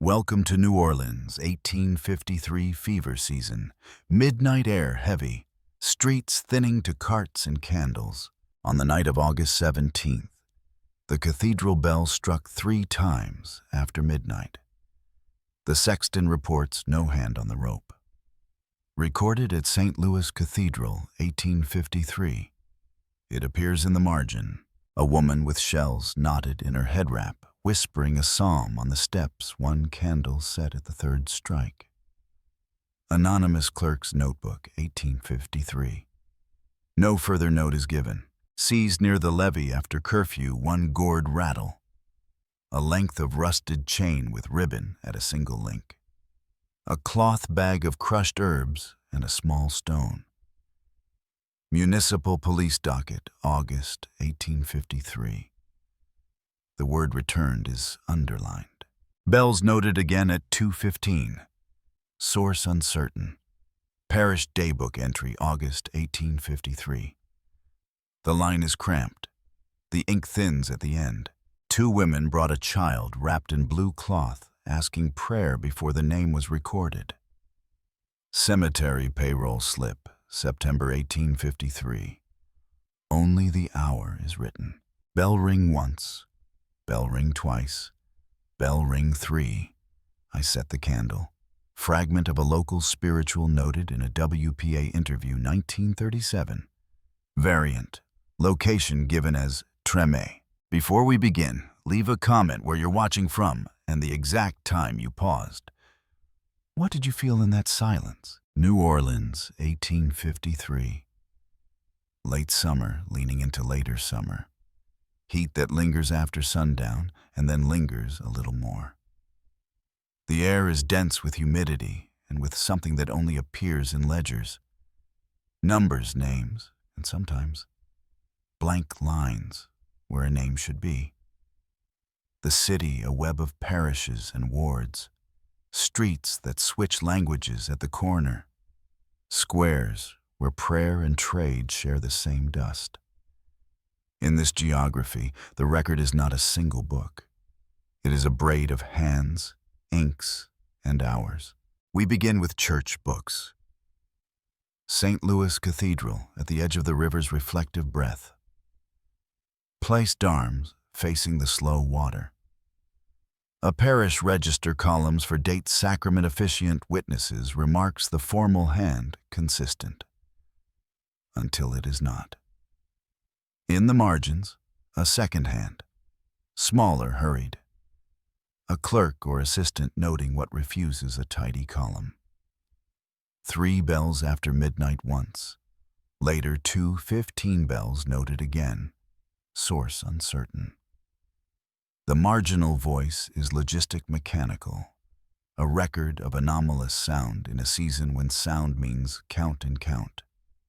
Welcome to New Orleans, 1853 fever season. Midnight air heavy, streets thinning to carts and candles. On the night of August 17th, the cathedral bell struck 3 times after midnight. The sexton reports no hand on the rope. Recorded at St. Louis Cathedral, 1853. It appears in the margin. A woman with shells knotted in her head wrap, whispering a psalm on the steps, 1 candle set at the 3rd strike. Anonymous Clerk's Notebook, 1853. No further note is given. Seized near the levee after curfew, 1 gourd rattle. A length of rusted chain with ribbon at a single link. A cloth bag of crushed herbs and a small stone. Municipal Police Docket, August 1853. The word returned is underlined. Bells noted again at 2:15. Source uncertain. Parish Daybook entry, August 1853. The line is cramped. The ink thins at the end. 2 women brought a child wrapped in blue cloth, asking prayer before the name was recorded. Cemetery payroll slip, September 1853. Only the hour is written. Bell ring once. Bell ring twice. Bell ring 3. I set the candle. Fragment of a local spiritual noted in a WPA interview, 1937. Variant. Location given as Treme. Before we begin, leave a comment where you're watching from and the exact time you paused. What did you feel in that silence? New Orleans, 1853. Late summer leaning into later summer. Heat that lingers after sundown and then lingers a little more. The air is dense with humidity and with something that only appears in ledgers. Numbers, names, and sometimes blank lines where a name should be. The city a web of parishes and wards. Streets that switch languages at the corner. Squares where prayer and trade share the same dust. In this geography, the record is not a single book. It is a braid of hands, inks, and hours. We begin with church books. St. Louis Cathedral at the edge of the river's reflective breath. Placed arms facing the slow water. A parish register columns for date sacrament officiant witnesses remarks the formal hand consistent. Until it is not. In the margins, a second hand, smaller hurried. A clerk or assistant noting what refuses a tidy column. 3 bells after midnight once. Later 2:15 bells noted again. Source uncertain. The marginal voice is logistic mechanical, a record of anomalous sound in a season when sound means count and count,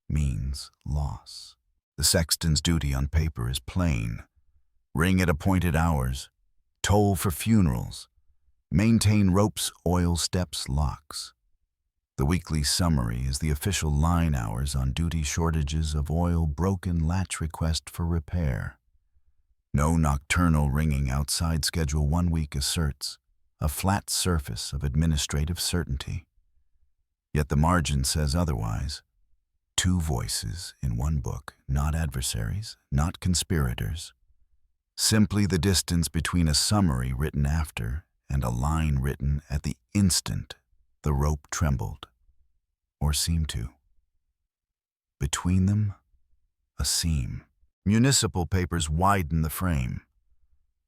means loss. The sexton's duty on paper is plain. Ring at appointed hours, toll for funerals, maintain ropes, oil steps, locks. The weekly summary is the official line hours on duty, shortages of oil, broken latch request for repair. No nocturnal ringing outside schedule 1 week asserts a flat surface of administrative certainty. Yet the margin says otherwise. 2 voices in 1 book, not adversaries, not conspirators. Simply the distance between a summary written after and a line written at the instant the rope trembled, or seemed to. Between them, a seam. Municipal papers widen the frame.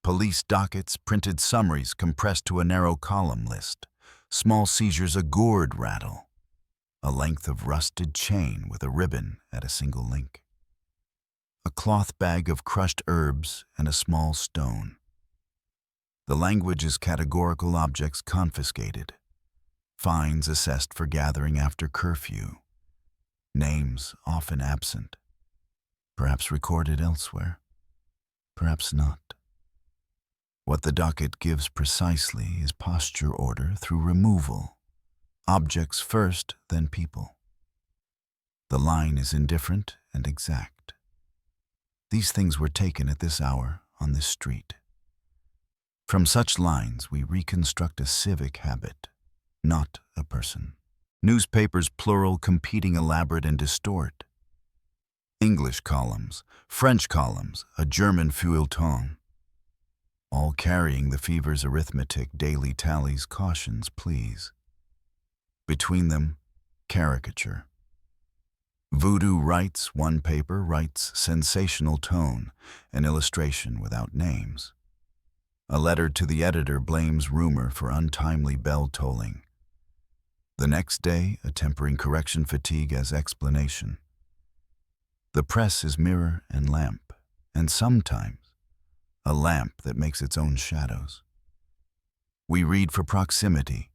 Police dockets, printed summaries compressed to a narrow column list. Small seizures, a gourd rattle. A length of rusted chain with a ribbon at a single link. A cloth bag of crushed herbs and a small stone. The language is categorical, objects confiscated. Fines assessed for gathering after curfew. Names often absent. Perhaps recorded elsewhere. Perhaps not. What the docket gives precisely is posture order through removal. Objects first, then people. The line is indifferent and exact. These things were taken at this hour on this street. From such lines, we reconstruct a civic habit, not a person. Newspapers plural competing elaborate and distort. English columns, French columns, a German feuilleton. All carrying the fever's arithmetic, daily tallies, cautions, please. Between them, caricature. Voodoo writes, one paper writes sensational tone, an illustration without names. A letter to the editor blames rumor for untimely bell tolling. The next day, a tempering correction fatigue as explanation. The press is mirror and lamp, and sometimes a lamp that makes its own shadows. We read for proximity.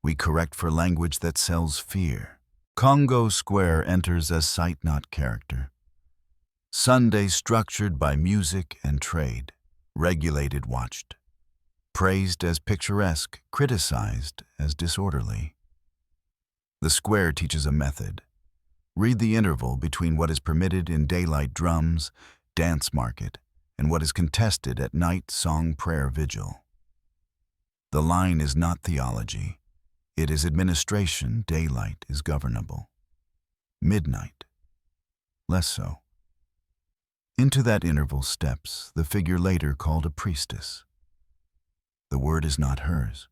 We correct for language that sells fear. Congo Square enters as sight, not character. Sunday structured by music and trade. Regulated, watched. Praised as picturesque, criticized as disorderly. The square teaches a method. Read the interval between what is permitted in daylight drums, dance market, and what is contested at night song prayer vigil. The line is not theology. It is administration. Daylight is governable. Midnight, less so. Into that interval steps the figure later called a priestess. The word is not hers.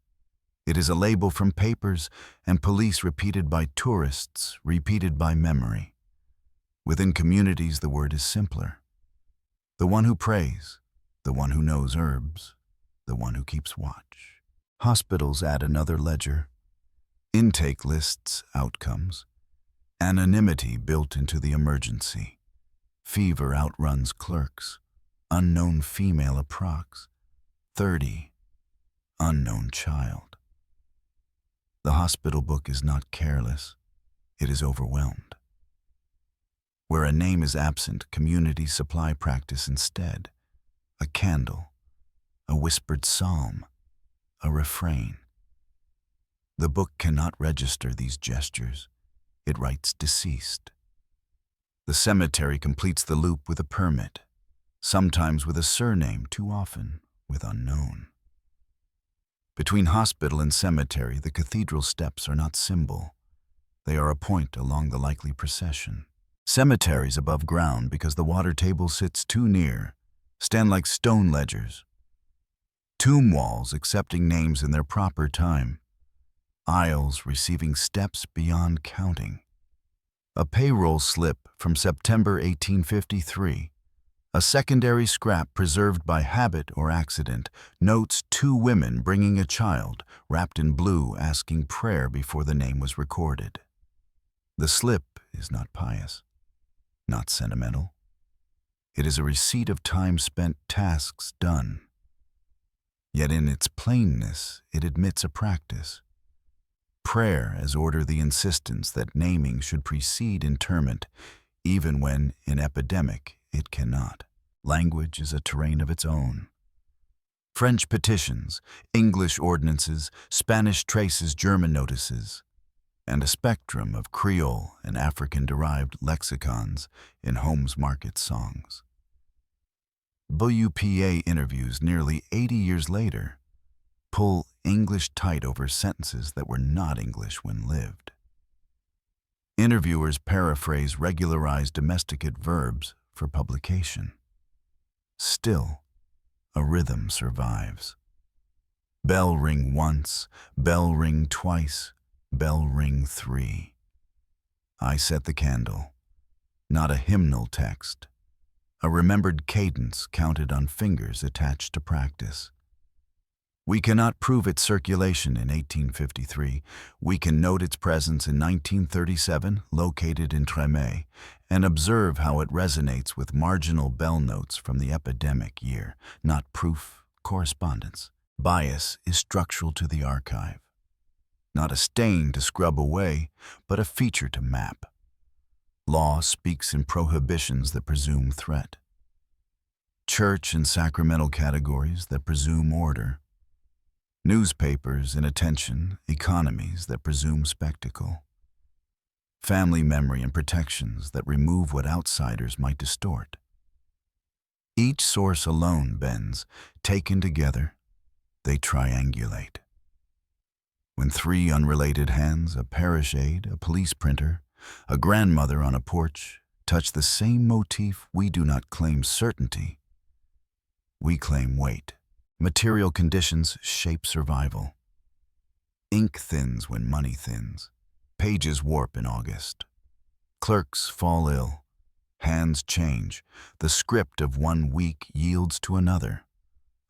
It is a label from papers and police repeated by tourists, repeated by memory. Within communities, the word is simpler. The one who prays, the one who knows herbs, the one who keeps watch. Hospitals add another ledger. Intake lists, outcomes. Anonymity built into the emergency. Fever outruns clerks. Unknown female approx. 30. Unknown child. The hospital book is not careless. It is overwhelmed. Where a name is absent, communities supply practice instead. A candle, a whispered psalm, a refrain. The book cannot register these gestures. It writes deceased. The cemetery completes the loop with a permit, sometimes with a surname, too often with unknown. Between hospital and cemetery, the cathedral steps are not symbol. They are a point along the likely procession. Cemeteries above ground, because the water table sits too near, stand like stone ledgers. Tomb walls accepting names in their proper time. Aisles receiving steps beyond counting. A payroll slip from September 1853. A secondary scrap preserved by habit or accident notes 2 women bringing a child, wrapped in blue, asking prayer before the name was recorded. The slip is not pious, not sentimental. It is a receipt of time spent, tasks done. Yet in its plainness, it admits a practice. Prayer as order the insistence that naming should precede interment, even when, in epidemic, it cannot. Language is a terrain of its own. French petitions, English ordinances, Spanish traces, German notices, and a spectrum of Creole and African-derived lexicons in Holmes Market songs. WPA interviews nearly 80 years later pull English tight over sentences that were not English when lived. Interviewers paraphrase regularized domesticate verbs for publication. Still, a rhythm survives. Bell ring once, bell ring twice, bell ring 3. I set the candle, not a hymnal text, a remembered cadence counted on fingers attached to practice. We cannot prove its circulation in 1853. We can note its presence in 1937, located in Tremé, and observe how it resonates with marginal bell notes from the epidemic year, not proof, correspondence. Bias is structural to the archive. Not a stain to scrub away, but a feature to map. Law speaks in prohibitions that presume threat. Church and sacramental categories that presume order. Newspapers in attention, economies that presume spectacle. Family memory and protections that remove what outsiders might distort. Each source alone bends, taken together, They triangulate. When three unrelated hands, a parish aide, a police printer, a grandmother on a porch, touch the same motif, we do not claim certainty. We claim weight. Material conditions shape survival. Ink thins when money thins. Pages warp in August. Clerks fall ill. Hands change. The script of one week yields to another.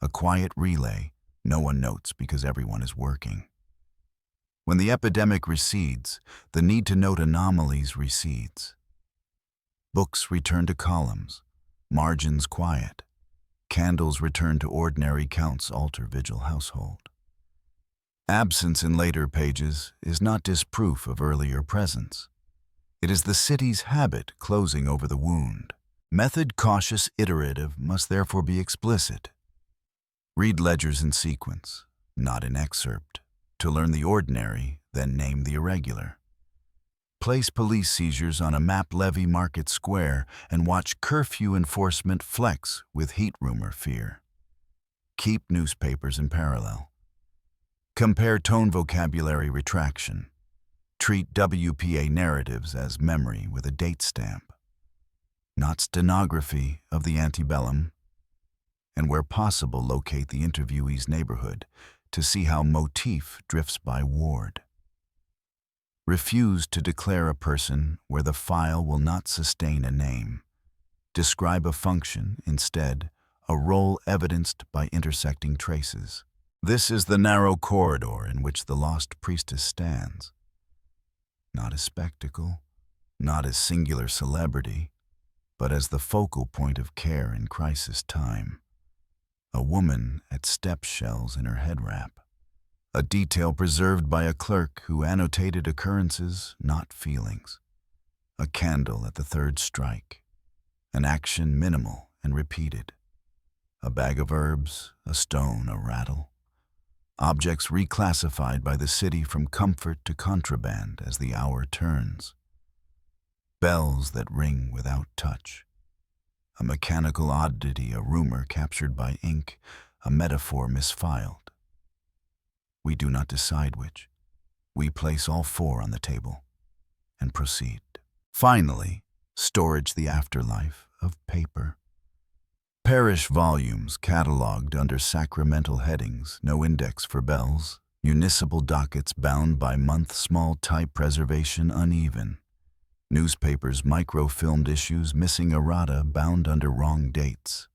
A quiet relay. No one notes because everyone is working. When the epidemic recedes, the need to note anomalies recedes. Books return to columns. Margins quiet. Candles return to ordinary counts alter vigil household. Absence in later pages is not disproof of earlier presence. It is the city's habit closing over the wound. Method cautious iterative must therefore be explicit. Read ledgers in sequence, not in excerpt. To learn the ordinary, then name the irregular. Place police seizures on a map levy market square and watch curfew enforcement flex with heat rumor fear. Keep newspapers in parallel. Compare tone vocabulary retraction. Treat WPA narratives as memory with a date stamp. Not stenography of the antebellum. And where possible, locate the interviewee's neighborhood to see how motif drifts by ward. Refuse to declare a person where the file will not sustain a name. Describe a function, instead, a role evidenced by intersecting traces. This is the narrow corridor in which the lost priestess stands. Not as spectacle, not as singular celebrity, but as the focal point of care in crisis time. A woman at step shells in her head wrap. A detail preserved by a clerk who annotated occurrences, not feelings. A candle at the third strike. An action minimal and repeated. A bag of herbs, a stone, a rattle. Objects reclassified by the city from comfort to contraband as the hour turns. Bells that ring without touch. A mechanical oddity, a rumor captured by ink, a metaphor misfiled. We do not decide which. We place all four on the table and proceed. Finally, storage the afterlife of paper. Parish volumes catalogued under sacramental headings, no index for bells. Municipal dockets bound by month, small type preservation uneven. Newspapers microfilmed issues missing errata bound under wrong dates.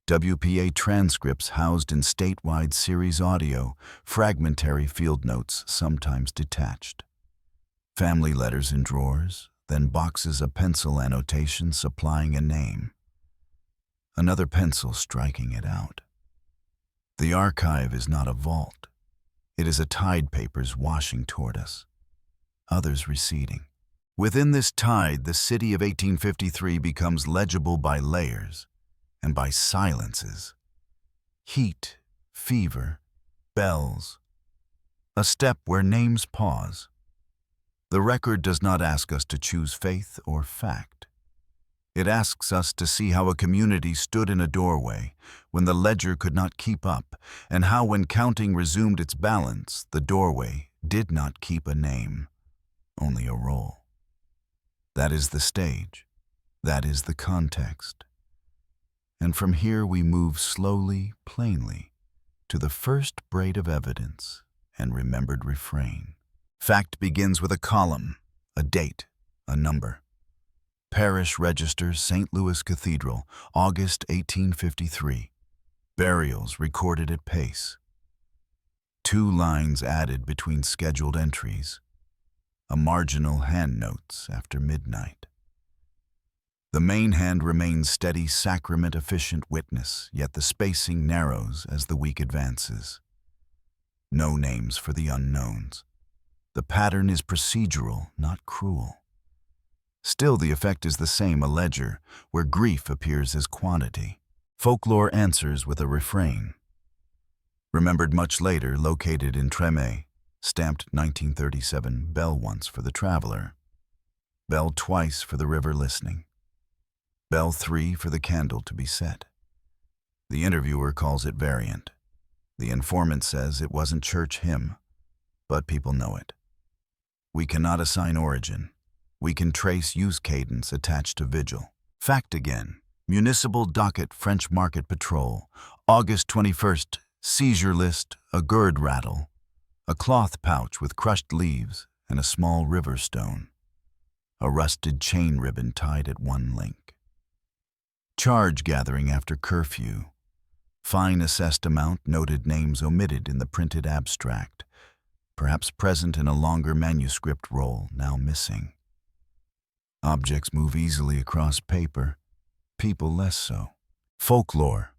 WPA transcripts housed in statewide series audio, fragmentary field notes sometimes detached. Family letters in drawers, then boxes of pencil annotation supplying a name. Another pencil striking it out. The archive is not a vault. It is a tide papers washing toward us, others receding. Within this tide, the city of 1853 becomes legible by layers and by silences. Heat, fever, bells. A step where names pause. The record does not ask us to choose faith or fact. It asks us to see how a community stood in a doorway when the ledger could not keep up, and how when counting resumed its balance, the doorway did not keep a name, only a role. That is the stage. That is the context. And from here we move slowly, plainly, to the first braid of evidence and remembered refrain. Fact begins with a column, a date, a number. Parish Register, St. Louis Cathedral, August 1853. Burials recorded at pace. 2 lines added between scheduled entries. A marginal hand notes after midnight. The main hand remains steady, sacrament-efficient witness, yet the spacing narrows as the week advances. No names for the unknowns. The pattern is procedural, not cruel. Still, the effect is the same, a ledger, where grief appears as quantity. Folklore answers with a refrain. Remembered much later, located in Treme, stamped 1937, bell once for the traveler. Bell twice for the river listening. Bell 3 for the candle to be set. The interviewer calls it variant. The informant says it wasn't church hymn, but people know it. We cannot assign origin. We can trace use cadence attached to vigil. Fact again. Municipal docket French Market Patrol. August 21st. Seizure list, a gourd rattle, a cloth pouch with crushed leaves and a small river stone. A rusted chain ribbon tied at one link. Charge gathering after curfew. Fine assessed amount, noted names omitted in the printed abstract, perhaps present in a longer manuscript roll, now missing. Objects move easily across paper, people less so. Folklore.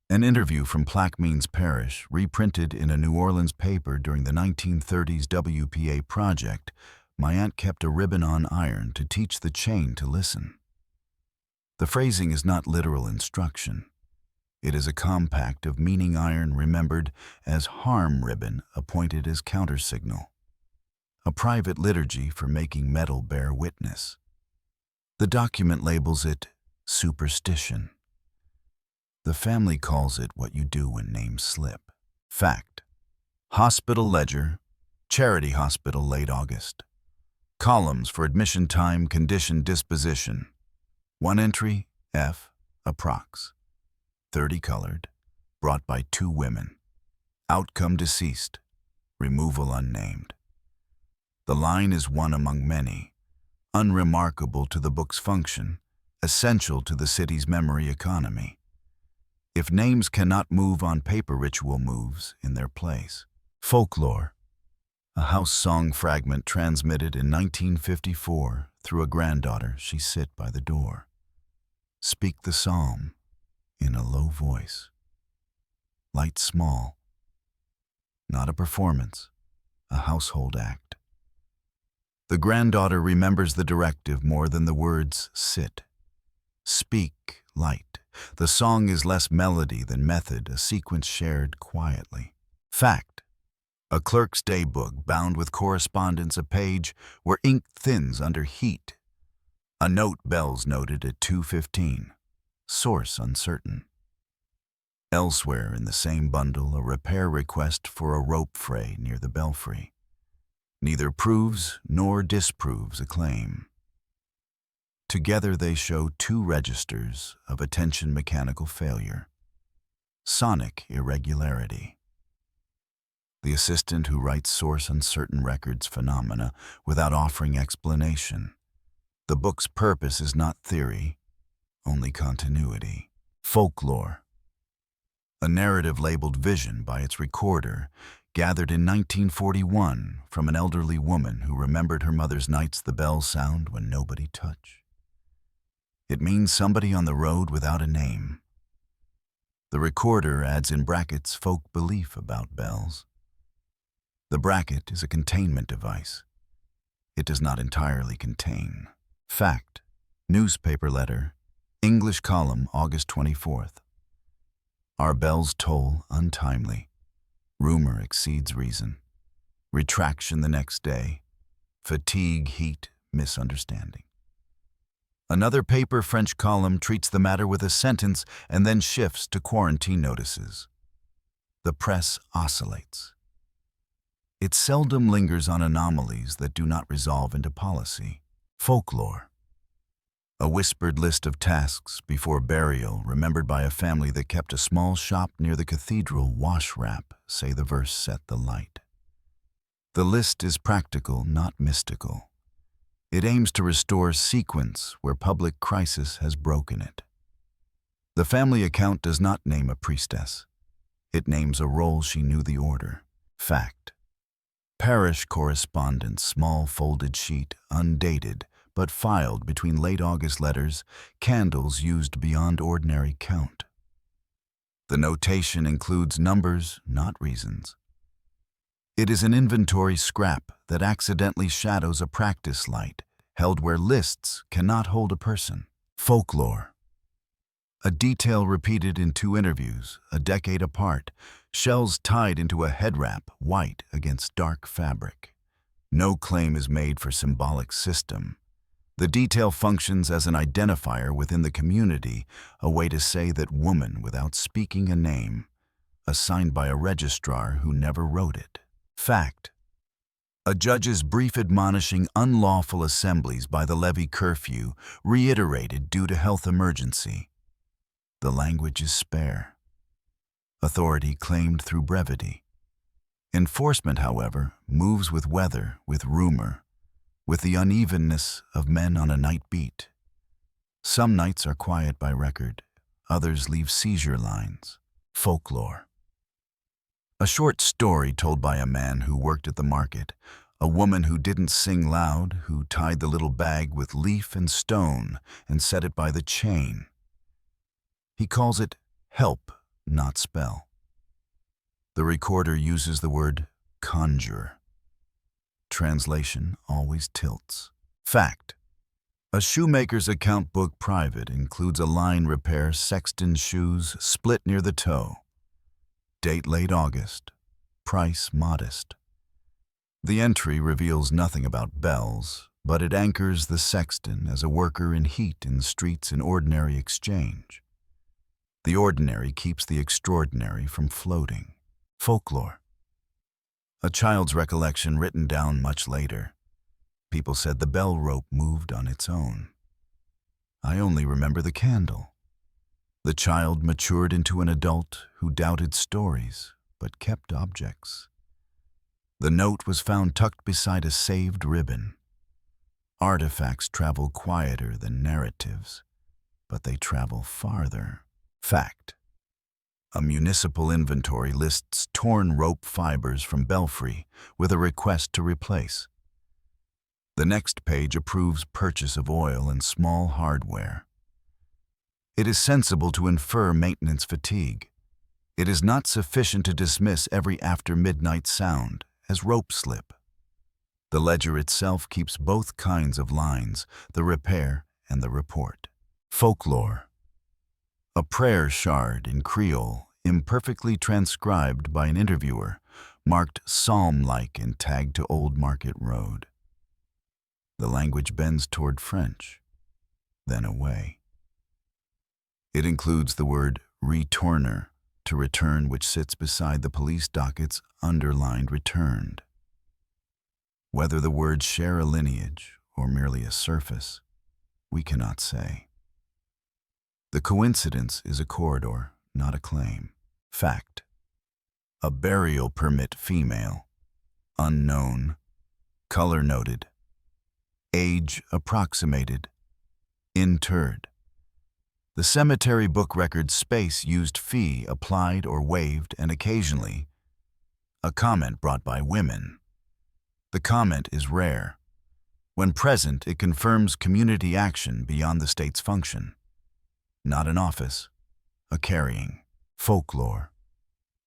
An interview from Plaquemines Parish, reprinted in a New Orleans paper during the 1930s WPA project. My aunt kept a ribbon on iron to teach the chain to listen. The phrasing is not literal instruction. It is a compact of meaning iron remembered as harm ribbon appointed as countersignal. A private liturgy for making metal bear witness. The document labels it superstition. The family calls it what you do when names slip. Fact. Hospital ledger, Charity Hospital, late August. Columns for admission time, condition, disposition. One entry, F, approx. 30 colored, brought by 2 women. Outcome deceased, removal unnamed. The line is one among many, unremarkable to the book's function, essential to the city's memory economy. If names cannot move on paper, ritual moves in their place. Folklore. A house song fragment transmitted in 1954 through a granddaughter. She sit by the door. Speak the psalm in a low voice. Light small. Not a performance, a household act. The granddaughter remembers the directive more than the words sit. Speak light. The song is less melody than method, a sequence shared quietly. Fact. A clerk's daybook bound with correspondence, a page where ink thins under heat. A note bells noted at 2:15. Source uncertain. Elsewhere in the same bundle, a repair request for a rope fray near the belfry. Neither proves nor disproves a claim. Together they show 2 registers of attention mechanical failure. Sonic irregularity. The assistant who writes source uncertain records phenomena without offering explanation. The book's purpose is not theory, only continuity. Folklore. A narrative labeled Vision by its recorder, gathered in 1941 from an elderly woman who remembered her mother's nights the bells sound when nobody touched. It means somebody on the road without a name. The recorder adds in brackets folk belief about bells. The bracket is a containment device. It does not entirely contain. Fact. Newspaper letter. English column, August 24th. Our bells toll untimely. Rumor exceeds reason. Retraction the next day. Fatigue, heat, misunderstanding. Another paper French column treats the matter with a sentence and then shifts to quarantine notices. The press oscillates. It seldom lingers on anomalies that do not resolve into policy. Folklore. A whispered list of tasks before burial remembered by a family that kept a small shop near the cathedral. Wash wrap, say the verse set the light. The list is practical, not mystical. It aims to restore sequence where public crisis has broken it. The family account does not name a priestess. It names a role she knew the order. Fact. Parish correspondence, small folded sheet, undated, but filed between late August letters, candles used beyond ordinary count. The notation includes numbers, not reasons. It is an inventory scrap that accidentally shadows a practice light, held where lists cannot hold a person. Folklore. A detail repeated in 2 interviews, a decade apart, shells tied into a head wrap, white against dark fabric. No claim is made for symbolic system. The detail functions as an identifier within the community, a way to say that woman without speaking a name, assigned by a registrar who never wrote it. Fact. A judge's brief admonishing unlawful assemblies by the levy curfew reiterated due to health emergency. The language is spare. Authority claimed through brevity. Enforcement, however, moves with weather, with rumor, with the unevenness of men on a night beat. Some nights are quiet by record, others leave seizure lines. Folklore. A short story told by a man who worked at the market, a woman who didn't sing loud, who tied the little bag with leaf and stone and set it by the chain. He calls it help, not spell. The recorder uses the word conjure. Translation always tilts. Fact. A shoemaker's account book private includes a line repair sexton shoes split near the toe. Date late August. Price modest. The entry reveals nothing about bells, but it anchors the sexton as a worker in heat in streets in ordinary exchange. The ordinary keeps the extraordinary from floating. Folklore. A child's recollection written down much later. People said the bell rope moved on its own. I only remember the candle. The child matured into an adult who doubted stories, but kept objects. The note was found tucked beside a saved ribbon. Artifacts travel quieter than narratives, but they travel farther. Fact. A municipal inventory lists torn rope fibers from belfry with a request to replace. The next page approves purchase of oil and small hardware. It is sensible to infer maintenance fatigue. It is not sufficient to dismiss every after-midnight sound as rope slip. The ledger itself keeps both kinds of lines, the repair and the report. Folklore. A prayer shard in Creole, imperfectly transcribed by an interviewer, marked psalm-like and tagged to Old Market Road. The language bends toward French, then away. It includes the word returner, to return, which sits beside the police docket's underlined returned. Whether the words share a lineage or merely a surface, we cannot say. The coincidence is a corridor, not a claim. Fact. A burial permit female. Unknown. Color noted. Age approximated. Interred. The cemetery book record space used fee applied or waived, and occasionally a comment brought by women. The comment is rare. When present, it confirms community action beyond the state's function. Not an office, a carrying. Folklore.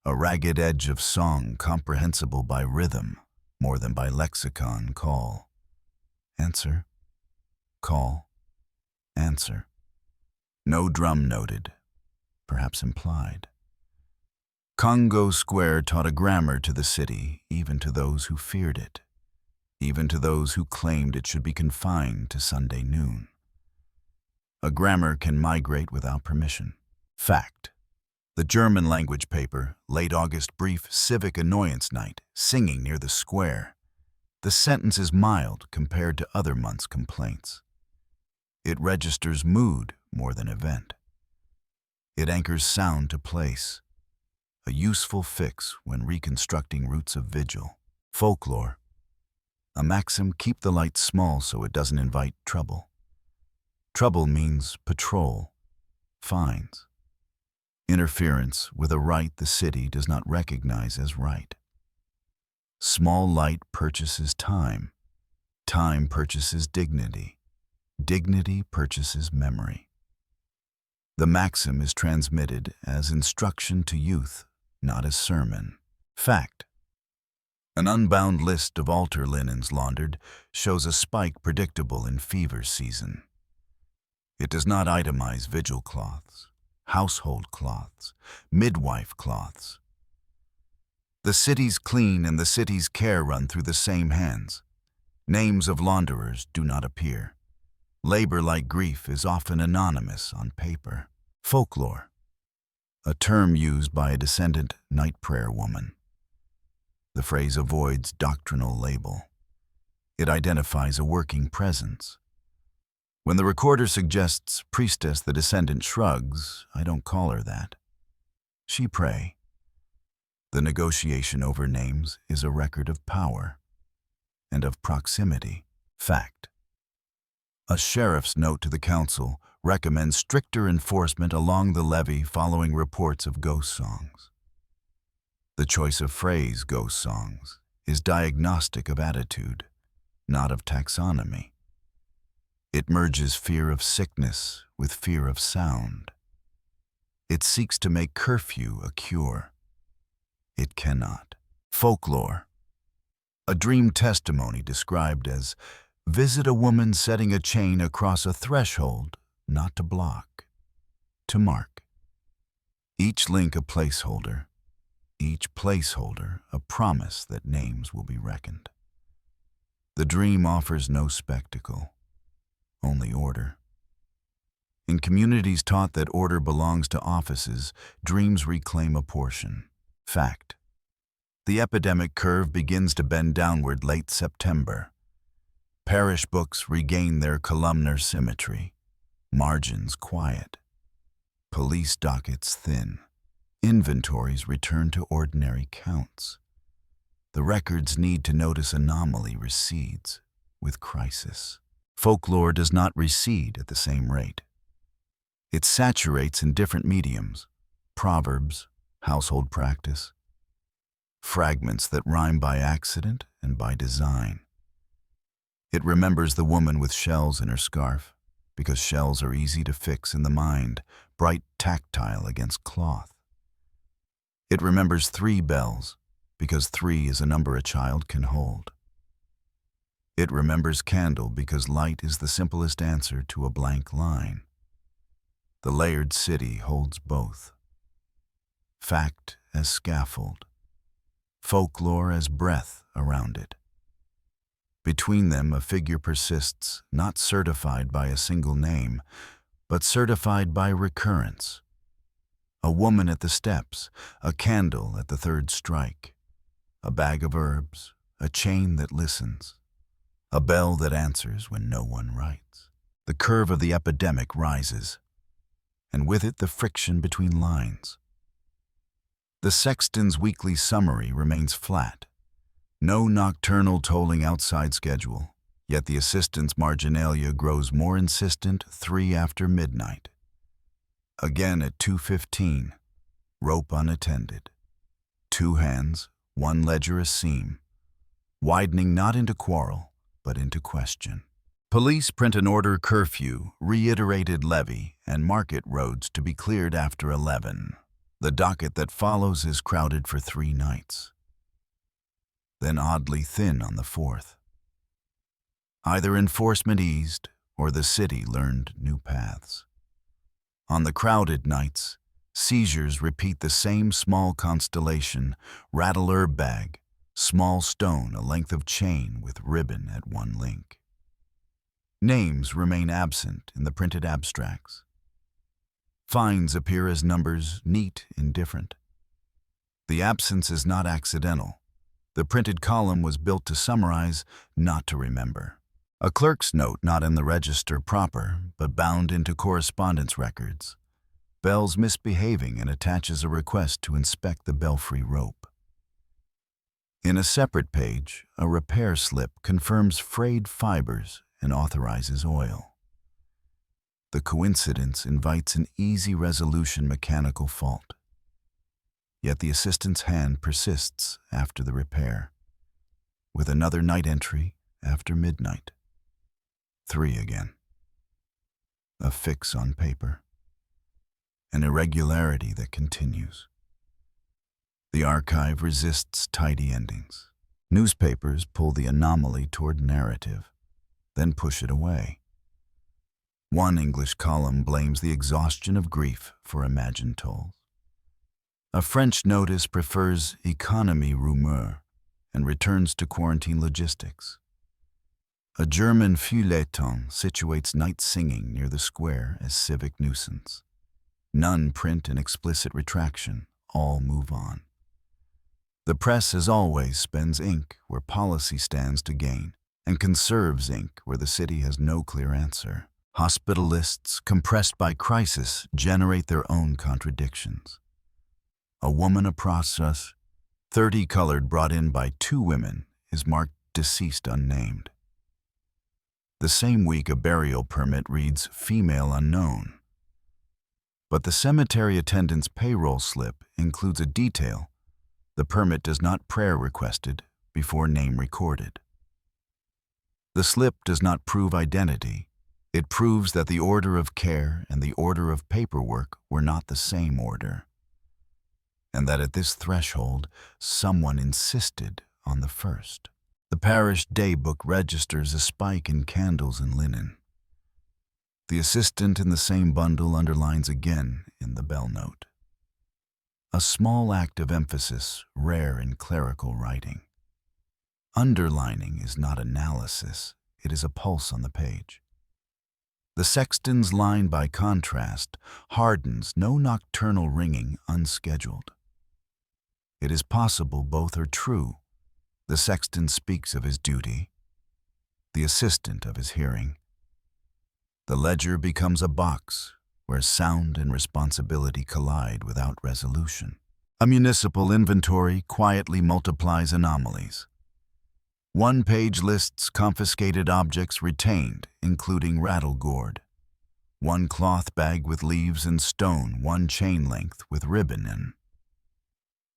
A ragged edge of song comprehensible by rhythm more than by lexicon. Call. Answer. Call. Answer. No drum noted, perhaps implied. Congo Square taught a grammar to the city, even to those who feared it, even to those who claimed it should be confined to Sunday noon. A grammar can migrate without permission. Fact. The German language paper, late August brief civic annoyance night, singing near the square. The sentence is mild compared to other months' complaints. It registers mood more than event. It anchors sound to place, a useful fix when reconstructing routes of vigil. Folklore. A maxim, keep the light small so it doesn't invite trouble. Trouble means patrol, fines. Interference with a right the city does not recognize as right. Small light purchases time. Time purchases dignity. Dignity purchases memory. The maxim is transmitted as instruction to youth, not as sermon. Fact. An unbound list of altar linens laundered shows a spike predictable in fever season. It does not itemize vigil cloths, household cloths, midwife cloths. The city's clean and the city's care run through the same hands. Names of launderers do not appear. Labor like grief is often anonymous on paper. Folklore. a term used by a descendant night prayer woman. The phrase avoids doctrinal label. It identifies a working presence. When the recorder suggests priestess, the descendant shrugs. I don't call her that. She pray. The negotiation over names is a record of power and of proximity. Fact. A sheriff's note to the council recommends stricter enforcement along the levee following reports of ghost songs. The choice of phrase, ghost songs, is diagnostic of attitude, not of taxonomy. It merges fear of sickness with fear of sound. It seeks to make curfew a cure. It cannot. Folklore. A dream testimony described as, visit a woman setting a chain across a threshold, not to block, to mark. Each link a placeholder, each placeholder a promise that names will be reckoned. The dream offers no spectacle, only order. In communities taught that order belongs to offices, dreams reclaim a portion. Fact. The epidemic curve begins to bend downward late September. Parish books regain their columnar symmetry. Margins quiet. Police dockets thin. Inventories return to ordinary counts. The record's need to notice anomaly recedes with crisis. Folklore does not recede at the same rate. It saturates in different mediums, proverbs, household practice, fragments that rhyme by accident and by design. It remembers the woman with shells in her scarf, because shells are easy to fix in the mind, bright tactile against cloth. It remembers 3 bells, because 3 is a number a child can hold. It remembers candle because light is the simplest answer to a blank line. The layered city holds both. Fact as scaffold, folklore as breath around it. Between them a figure persists, not certified by a single name, but certified by recurrence. A woman at the steps, a candle at the 3rd strike, a bag of herbs, a chain that listens, a bell that answers when no one writes. The curve of the epidemic rises, and with it the friction between lines. The sexton's weekly summary remains flat. No nocturnal tolling outside schedule, yet the assistant's marginalia grows more insistent 3 after midnight. Again at 2:15, rope unattended. 2 hands, 1 ledger a seam, widening not into quarrel, but into question. Police print an order curfew, reiterated levy, and market roads to be cleared after 11. The docket that follows is crowded for 3 nights. Then oddly thin on the 4th. Either enforcement eased or the city learned new paths. On the crowded nights, seizures repeat the same small constellation, rattle herb bag, small stone a length of chain with ribbon at 1 link. Names remain absent in the printed abstracts. Fines appear as numbers, neat, indifferent. The absence is not accidental. The printed column was built to summarize, not to remember. A clerk's note not in the register proper, but bound into correspondence records. Bells misbehaving and attaches a request to inspect the belfry rope. In a separate page, a repair slip confirms frayed fibers and authorizes oil. The coincidence invites an easy resolution mechanical fault. Yet the assistant's hand persists after the repair, with another night entry after midnight. 3 again. A fix on paper. An irregularity that continues. The archive resists tidy endings. Newspapers pull the anomaly toward narrative, then push it away. One English column blames the exhaustion of grief for imagined tolls. A French notice prefers economy rumeur and returns to quarantine logistics. A German feuilleton situates night singing near the square as civic nuisance. None print an explicit retraction, all move on. The press, as always, spends ink where policy stands to gain, and conserves ink where the city has no clear answer. Hospital lists, compressed by crisis, generate their own contradictions. A woman a process, 30 colored, brought in by 2 women, is marked deceased unnamed. The same week, a burial permit reads female unknown. But the cemetery attendant's payroll slip includes a detail: the permit does not prayer requested before name recorded. The slip does not prove identity. It proves that the order of care and the order of paperwork were not the same order, and that at this threshold someone insisted on the first. The parish daybook registers a spike in candles and linen. The assistant in the same bundle underlines again in the bell note. A small act of emphasis, rare in clerical writing. Underlining is not analysis, it is a pulse on the page. The sexton's line, by contrast, hardens no nocturnal ringing unscheduled. It is possible both are true. The sexton speaks of his duty, the assistant of his hearing. The ledger becomes a box where sound and responsibility collide without resolution. A municipal inventory quietly multiplies anomalies. One page lists confiscated objects retained, including rattle gourd, 1 cloth bag with leaves and stone, 1 chain length with ribbon in.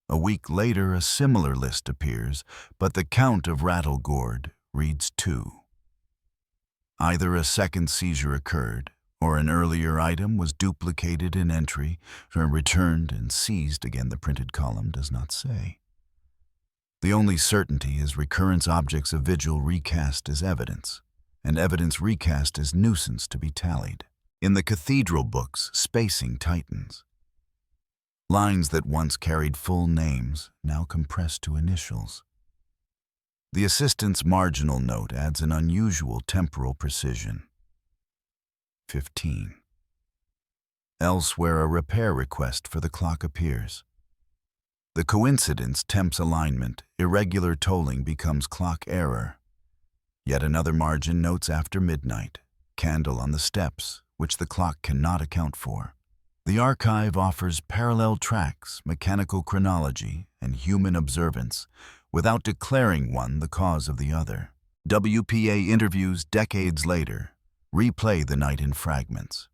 A week later, a similar list appears, but the count of rattle gourd reads 2. Either a second seizure occurred, or an earlier item was duplicated in entry, or returned and seized. Again, the printed column does not say. The only certainty is recurrence objects of vigil recast as evidence, and evidence recast as nuisance to be tallied. In the cathedral books, spacing tightens. Lines that once carried full names now compress to initials. The assistant's marginal note adds an unusual temporal precision. 15. Elsewhere, a repair request for the clock appears. The coincidence tempts alignment, irregular tolling becomes clock error. Yet another margin notes after midnight, candle on the steps, which the clock cannot account for. The archive offers parallel tracks, mechanical chronology, and human observance, without declaring one the cause of the other. WPA interviews decades later replay the night in fragments.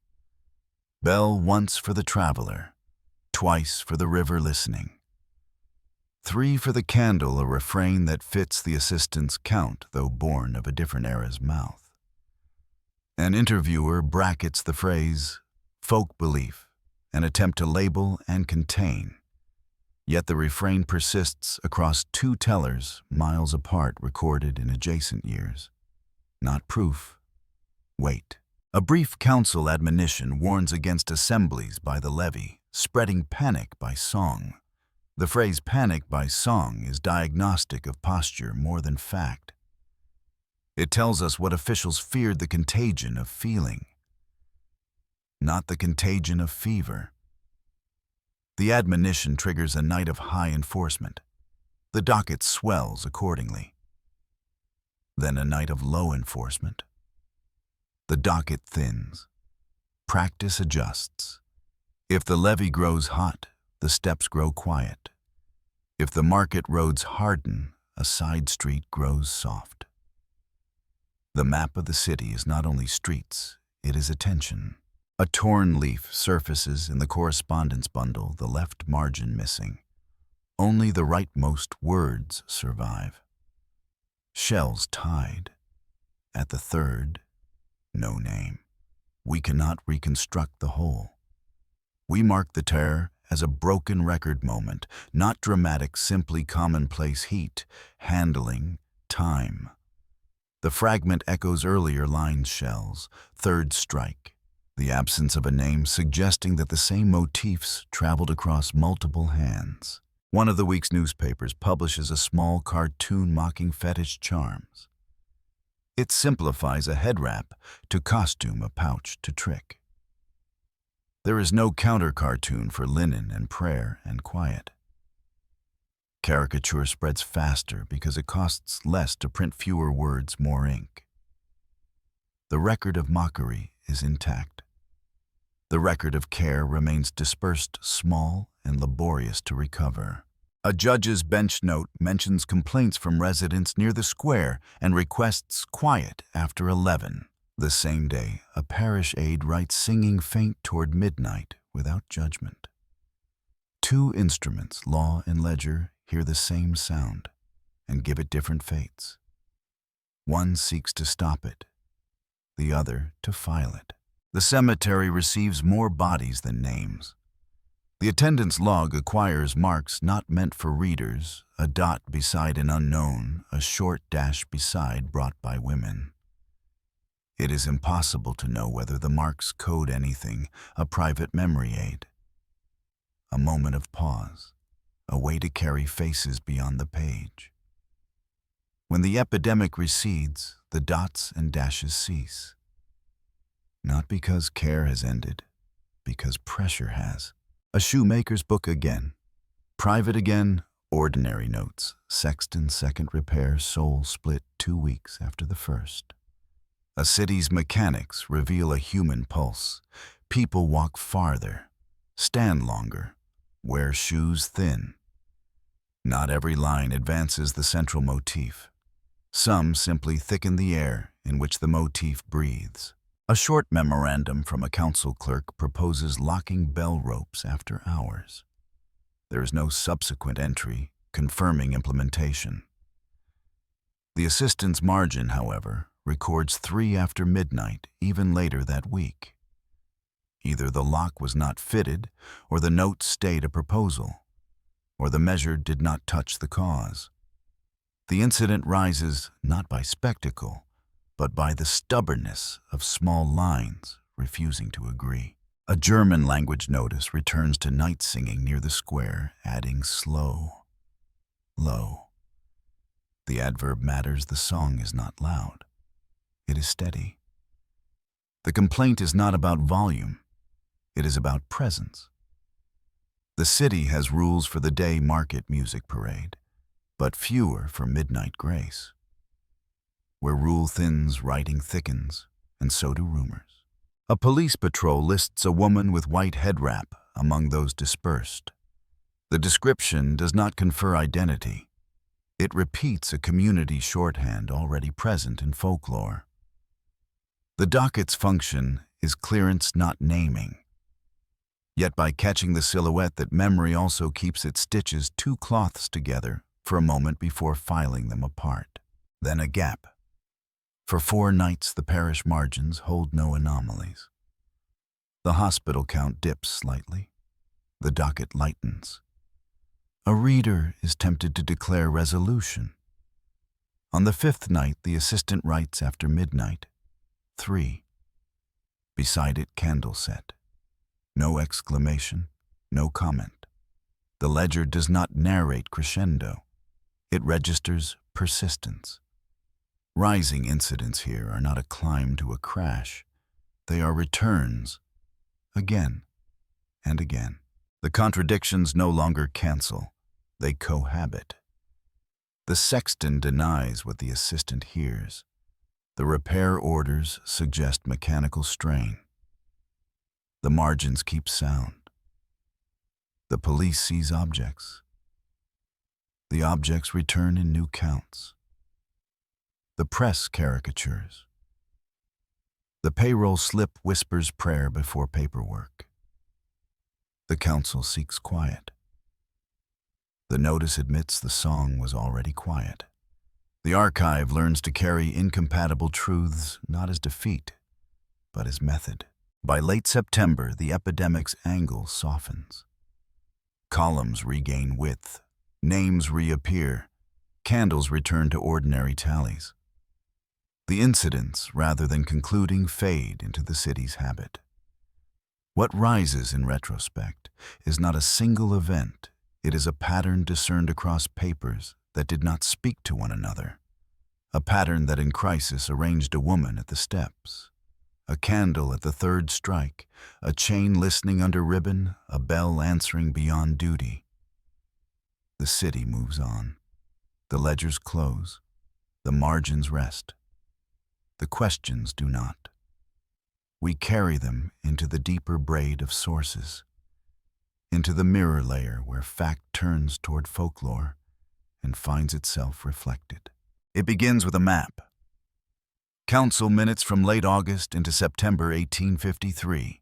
Bell once for the traveler, twice for the river listening. 3 for the candle, a refrain that fits the assistant's count, though born of a different era's mouth. An interviewer brackets the phrase, folk belief, an attempt to label and contain. Yet the refrain persists across 2 tellers miles apart, recorded in adjacent years. Not proof. Wait. A brief council admonition warns against assemblies by the levee, spreading panic by song. The phrase panic by song is diagnostic of posture more than fact. It tells us what officials feared: the contagion of feeling, not the contagion of fever. The admonition triggers a night of high enforcement. The docket swells accordingly. Then a night of low enforcement. The docket thins. Practice adjusts. If the levee grows hot, the steps grow quiet. If the market roads harden, a side street grows soft. The map of the city is not only streets, it is attention. A torn leaf surfaces in the correspondence bundle, the left margin missing. Only the rightmost words survive. Shells tied. At the third, no name. We cannot reconstruct the whole. We mark the terror as a broken record moment, not dramatic, simply commonplace heat, handling, time. The fragment echoes earlier lines: shells, third strike. The absence of a name suggesting that the same motifs traveled across multiple hands. One of the week's newspapers publishes a small cartoon mocking fetish charms. It simplifies a head wrap to costume a pouch to trick. There is no counter-cartoon for linen and prayer and quiet. Caricature spreads faster because it costs less to print fewer words, more ink. The record of mockery is intact. The record of care remains dispersed, small, and laborious to recover. A judge's bench note mentions complaints from residents near the square and requests quiet after 11. The same day, a parish aide writes singing faint toward midnight without judgment. Two instruments, law and ledger, hear the same sound and give it different fates. One seeks to stop it, the other to file it. The cemetery receives more bodies than names. The attendance log acquires marks not meant for readers, a dot beside an unknown, a short dash beside brought by women. It is impossible to know whether the marks code anything, a private memory aid. A moment of pause, a way to carry faces beyond the page. When the epidemic recedes, the dots and dashes cease. Not because care has ended, because pressure has. A shoemaker's book again. Private again, ordinary notes. Sexton second repair, soul split 2 weeks after the first. A city's mechanics reveal a human pulse. People walk farther, stand longer, wear shoes thin. Not every line advances the central motif. Some simply thicken the air in which the motif breathes. A short memorandum from a council clerk proposes locking bell ropes after hours. There is no subsequent entry confirming implementation. The assistant's margin, however, records 3 after midnight, even later that week. Either the lock was not fitted, or the note stayed a proposal, or the measure did not touch the cause. The incident rises not by spectacle, but by the stubbornness of small lines refusing to agree. A German language notice returns to night singing near the square, adding slow, low. The adverb matters, the song is not loud. It is steady. The complaint is not about volume, it is about presence. The city has rules for the day market music parade, but fewer for midnight grace. Where rule thins, writing thickens, and so do rumors. A police patrol lists a woman with white head wrap among those dispersed. The description does not confer identity. It repeats a community shorthand already present in folklore. The docket's function is clearance, not naming. Yet by catching the silhouette that memory also keeps, it stitches 2 cloths together for a moment before filing them apart. Then a gap. For 4 nights, the parish margins hold no anomalies. The hospital count dips slightly. The docket lightens. A reader is tempted to declare resolution. On the 5th night, the assistant writes after midnight, 3. Beside it, candle set. No exclamation, no comment. The ledger does not narrate crescendo. It registers persistence. Rising incidents here are not a climb to a crash. They are returns, again and again. The contradictions no longer cancel. They cohabit. The sexton denies what the assistant hears. The repair orders suggest mechanical strain. The margins keep sound. The police seize objects. The objects return in new counts. The press caricatures. The payroll slip whispers prayer before paperwork. The council seeks quiet. The notice admits the song was already quiet. The archive learns to carry incompatible truths not as defeat, but as method. By late September, the epidemic's angle softens. Columns regain width. Names reappear. Candles return to ordinary tallies. The incidents, rather than concluding, fade into the city's habit. What rises in retrospect is not a single event. It is a pattern discerned across papers that did not speak to one another. A pattern that in crisis arranged a woman at the steps. A candle at the third strike, a chain listening under ribbon, a bell answering beyond duty. The city moves on. The ledgers close. The margins rest. The questions do not. We carry them into the deeper braid of sources, into the mirror layer where fact turns toward folklore and finds itself reflected. It begins with a map. Council minutes from late August into September 1853.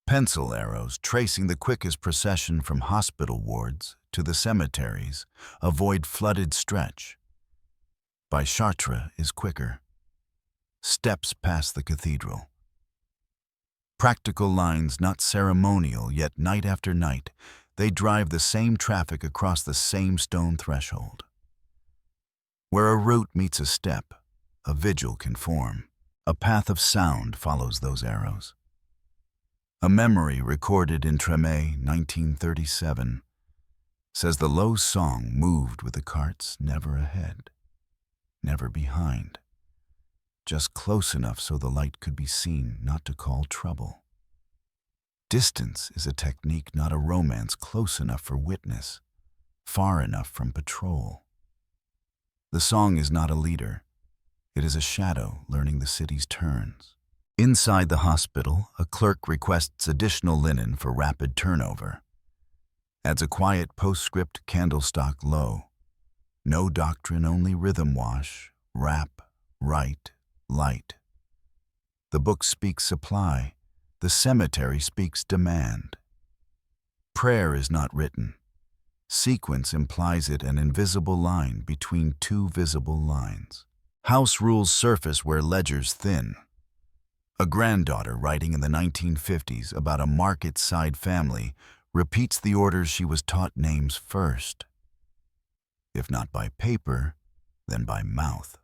Pencil arrows tracing the quickest procession from hospital wards to the cemeteries avoid flooded stretch. By Chartres is quicker. Steps past the cathedral. Practical lines, not ceremonial, yet night after night, they drive the same traffic across the same stone threshold. Where a route meets a step, a vigil can form. A path of sound follows those arrows. A memory recorded in Tremé, 1937, says the low song moved with the carts never ahead, never behind, just close enough so the light could be seen, not to call trouble. Distance is a technique, not a romance, close enough for witness, far enough from patrol. The song is not a leader. It is a shadow learning the city's turns. Inside the hospital, a clerk requests additional linen for rapid turnover. Adds a quiet postscript, candlestock low. No doctrine, only rhythm wash, rap, write, light. The book speaks supply. The cemetery speaks demand. Prayer is not written. Sequence implies it, an invisible line between two visible lines. House rules surface where ledgers thin. A granddaughter writing in the 1950s about a market-side family repeats the orders she was taught, names first. If not by paper, then by mouth.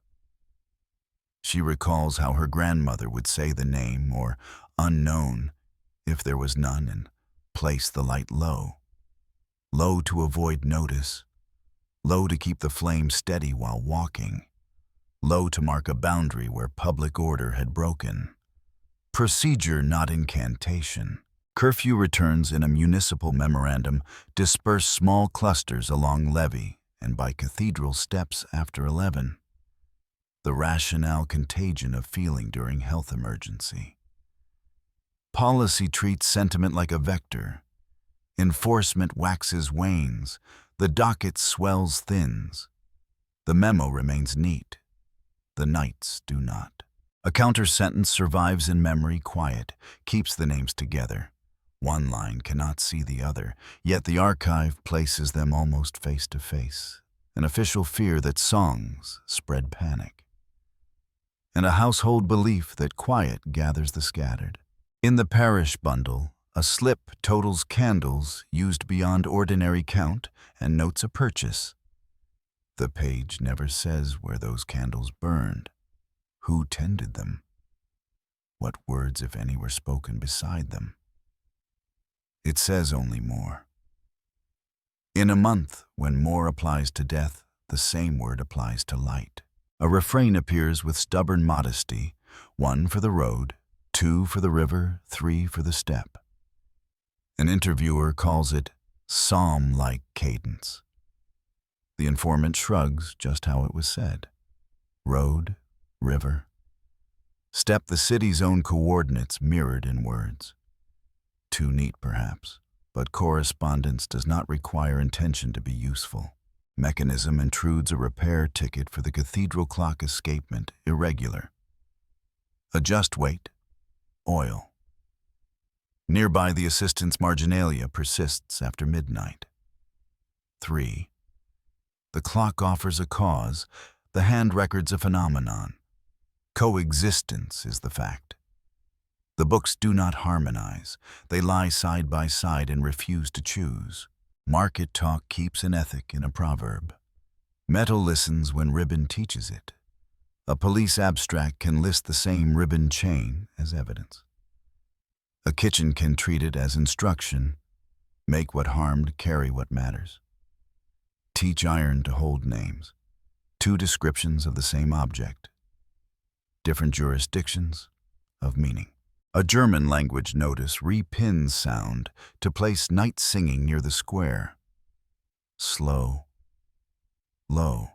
She recalls how her grandmother would say the name, or unknown, if there was none, and place the light low. Low to avoid notice. Low to keep the flame steady while walking. Low to mark a boundary where public order had broken. Procedure, not incantation. Curfew returns in a municipal memorandum disperse small clusters along levee and by cathedral steps after 11. The rationale contagion of feeling during health emergency. Policy treats sentiment like a vector. Enforcement waxes, wanes. The docket swells, thins. The memo remains neat. The nights do not. A counter-sentence survives in memory, quiet, keeps the names together. One line cannot see the other, yet the archive places them almost face to face. An official fear that songs spread panic. And a household belief that quiet gathers the scattered. In the parish bundle, a slip totals candles used beyond ordinary count and notes a purchase. The page never says where those candles burned, who tended them, what words, if any, were spoken beside them. It says only more. In a month, when more applies to death, the same word applies to light. A refrain appears with stubborn modesty, 1 for the road, 2 for the river, 3 for the step. An interviewer calls it psalm-like cadence. The informant shrugs just how it was said. Road, river. Step, the city's own coordinates mirrored in words. Too neat, perhaps, but correspondence does not require intention to be useful. Mechanism intrudes a repair ticket for the cathedral clock escapement, irregular. Adjust weight, oil. Nearby, the assistant's marginalia persists after midnight. 3. The clock offers a cause, the hand records a phenomenon. Coexistence is the fact. The books do not harmonize. They lie side by side and refuse to choose. Market talk keeps an ethic in a proverb. Metal listens when ribbon teaches it. A police abstract can list the same ribbon chain as evidence. A kitchen can treat it as instruction. Make what harmed, carry what matters. Teach iron to hold names. 2 descriptions of the same object. Different jurisdictions, of meaning. A German language notice repins sound to place night singing near the square. Slow, low.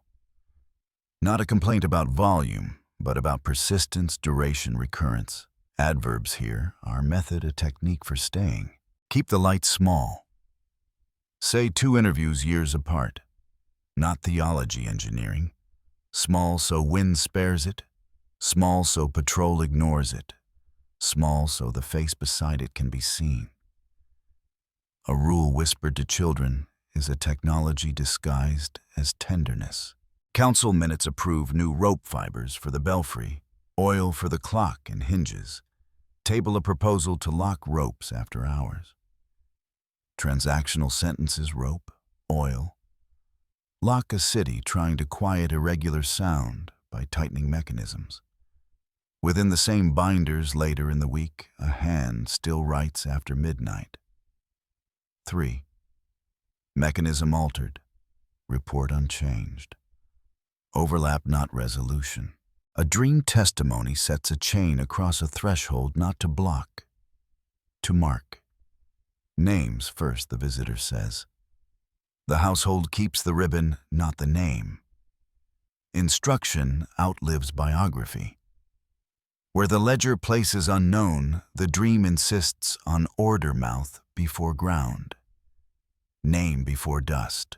Not a complaint about volume, but about persistence, duration, recurrence. Adverbs here are method, a technique for staying. Keep the light small. Say 2 interviews years apart. Not theology engineering. Small so wind spares it. Small so patrol ignores it. Small so the face beside it can be seen. A rule whispered to children is a technology disguised as tenderness. Council minutes approve new rope fibers for the belfry, oil for the clock and hinges. Table a proposal to lock ropes after hours. Transactional sentences: rope, oil. Lock a city trying to quiet irregular sound by tightening mechanisms. Within the same binders later in the week, a hand still writes after midnight. 3. Mechanism altered. Report unchanged. Overlap not resolution. A dream testimony sets a chain across a threshold not to block, to mark. Names first, the visitor says. The household keeps the ribbon, not the name. Instruction outlives biography. Where the ledger places unknown, the dream insists on order, mouth before ground, name before dust,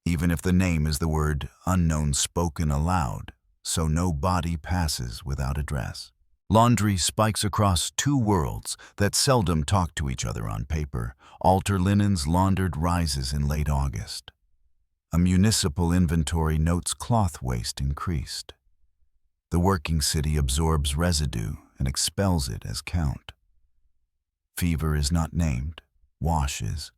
even if the name is the word unknown spoken aloud, so no body passes without address. Laundry spikes across 2 worlds that seldom talk to each other on paper. Altar linens laundered rises in late August. A municipal inventory notes cloth waste increased. The working city absorbs residue and expels it as count. Fever is not named, wash is.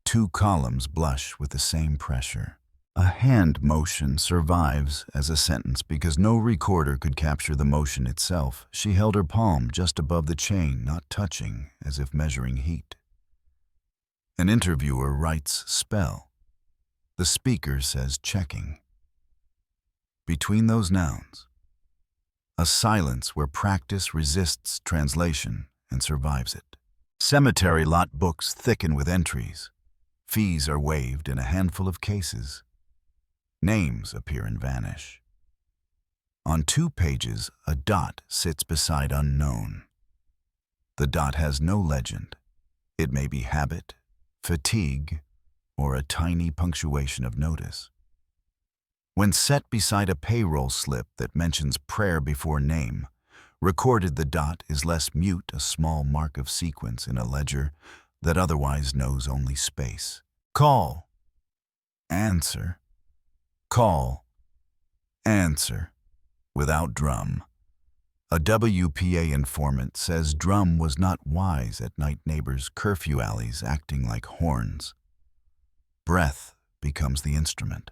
2 columns blush with the same pressure. A hand motion survives as a sentence because no recorder could capture the motion itself. She held her palm just above the chain, not touching, as if measuring heat. An interviewer writes spell. The speaker says checking. Between those nouns, a silence where practice resists translation and survives it. Cemetery lot books thicken with entries. Fees are waived in a handful of cases. Names appear and vanish. On 2 pages, a dot sits beside unknown. The dot has no legend. It may be habit, fatigue, or a tiny punctuation of notice. When set beside a payroll slip that mentions prayer before name, recorded the dot is less mute, a small mark of sequence in a ledger that otherwise knows only space. Call. Answer. Call. Answer. Without drum. A WPA informant says drum was not wise at night neighbors' curfew alleys acting like horns. Breath becomes the instrument.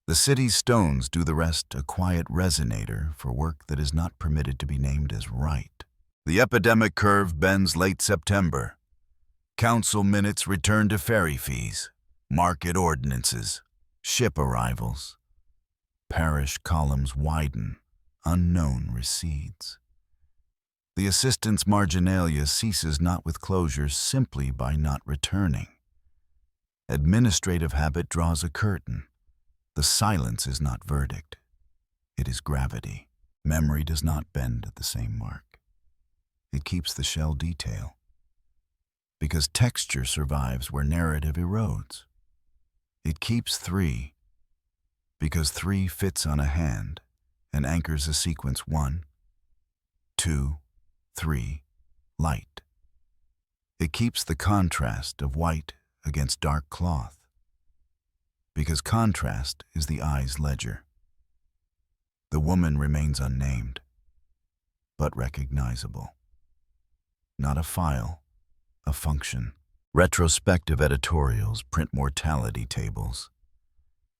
The city's stones do the rest, a quiet resonator for work that is not permitted to be named as right. The epidemic curve bends late September. Council minutes return to ferry fees, market ordinances, ship arrivals. Parish columns widen, unknown recedes. The assistant's marginalia ceases not with closures, simply by not returning. Administrative habit draws a curtain. The silence is not verdict. It is gravity. Memory does not bend at the same mark. It keeps the shell detail. Because texture survives where narrative erodes. It keeps 3. Because 3 fits on a hand and anchors a sequence 1, 2, 3, light. It keeps the contrast of white against dark cloth. Because contrast is the eye's ledger. The woman remains unnamed, but recognizable. Not a file, a function. Retrospective editorials print mortality tables.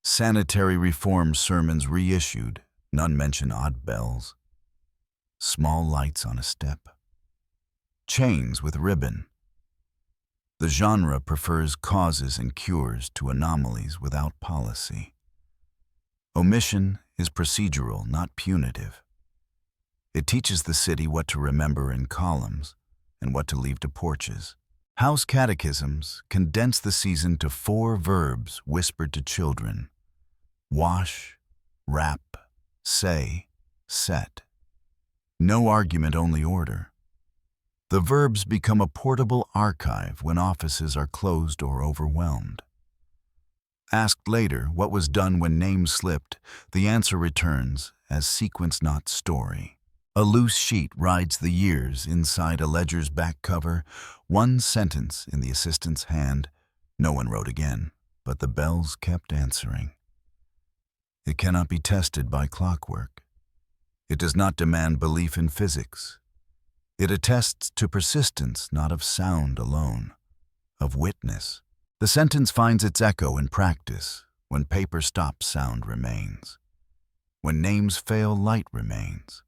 Sanitary reform sermons reissued, none mention odd bells. Small lights on a step. Chains with ribbon. The genre prefers causes and cures to anomalies without policy. Omission is procedural, not punitive. It teaches the city what to remember in columns and what to leave to porches. House catechisms condense the season to 4 verbs whispered to children: wash, wrap, say, set. No argument, only order. The verbs become a portable archive when offices are closed or overwhelmed. Asked later what was done when names slipped, the answer returns as sequence, not story. A loose sheet rides the years inside a ledger's back cover, one sentence in the assistant's hand. No one wrote again, but the bells kept answering. It cannot be tested by clockwork. It does not demand belief in physics. It attests to persistence, not of sound alone, of witness. The sentence finds its echo in practice. When paper stops, sound remains. When names fail, light remains.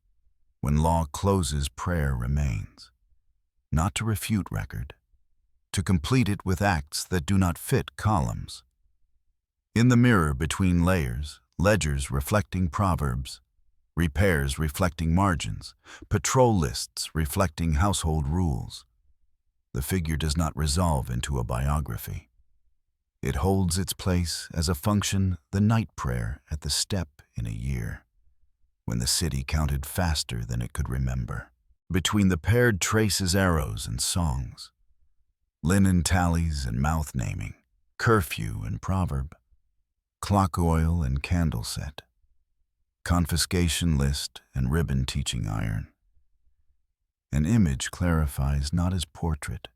When law closes, prayer remains. Not to refute record, to complete it with acts that do not fit columns. In the mirror between layers, ledgers reflecting proverbs, repairs reflecting margins, patrol lists reflecting household rules. The figure does not resolve into a biography. It holds its place as a function, the night prayer at the step in a year, when the city counted faster than it could remember. Between the paired traces, arrows and songs, linen tallies and mouth naming, curfew and proverb, clock oil and candle set, confiscation list and ribbon teaching iron. An image clarifies not as portrait,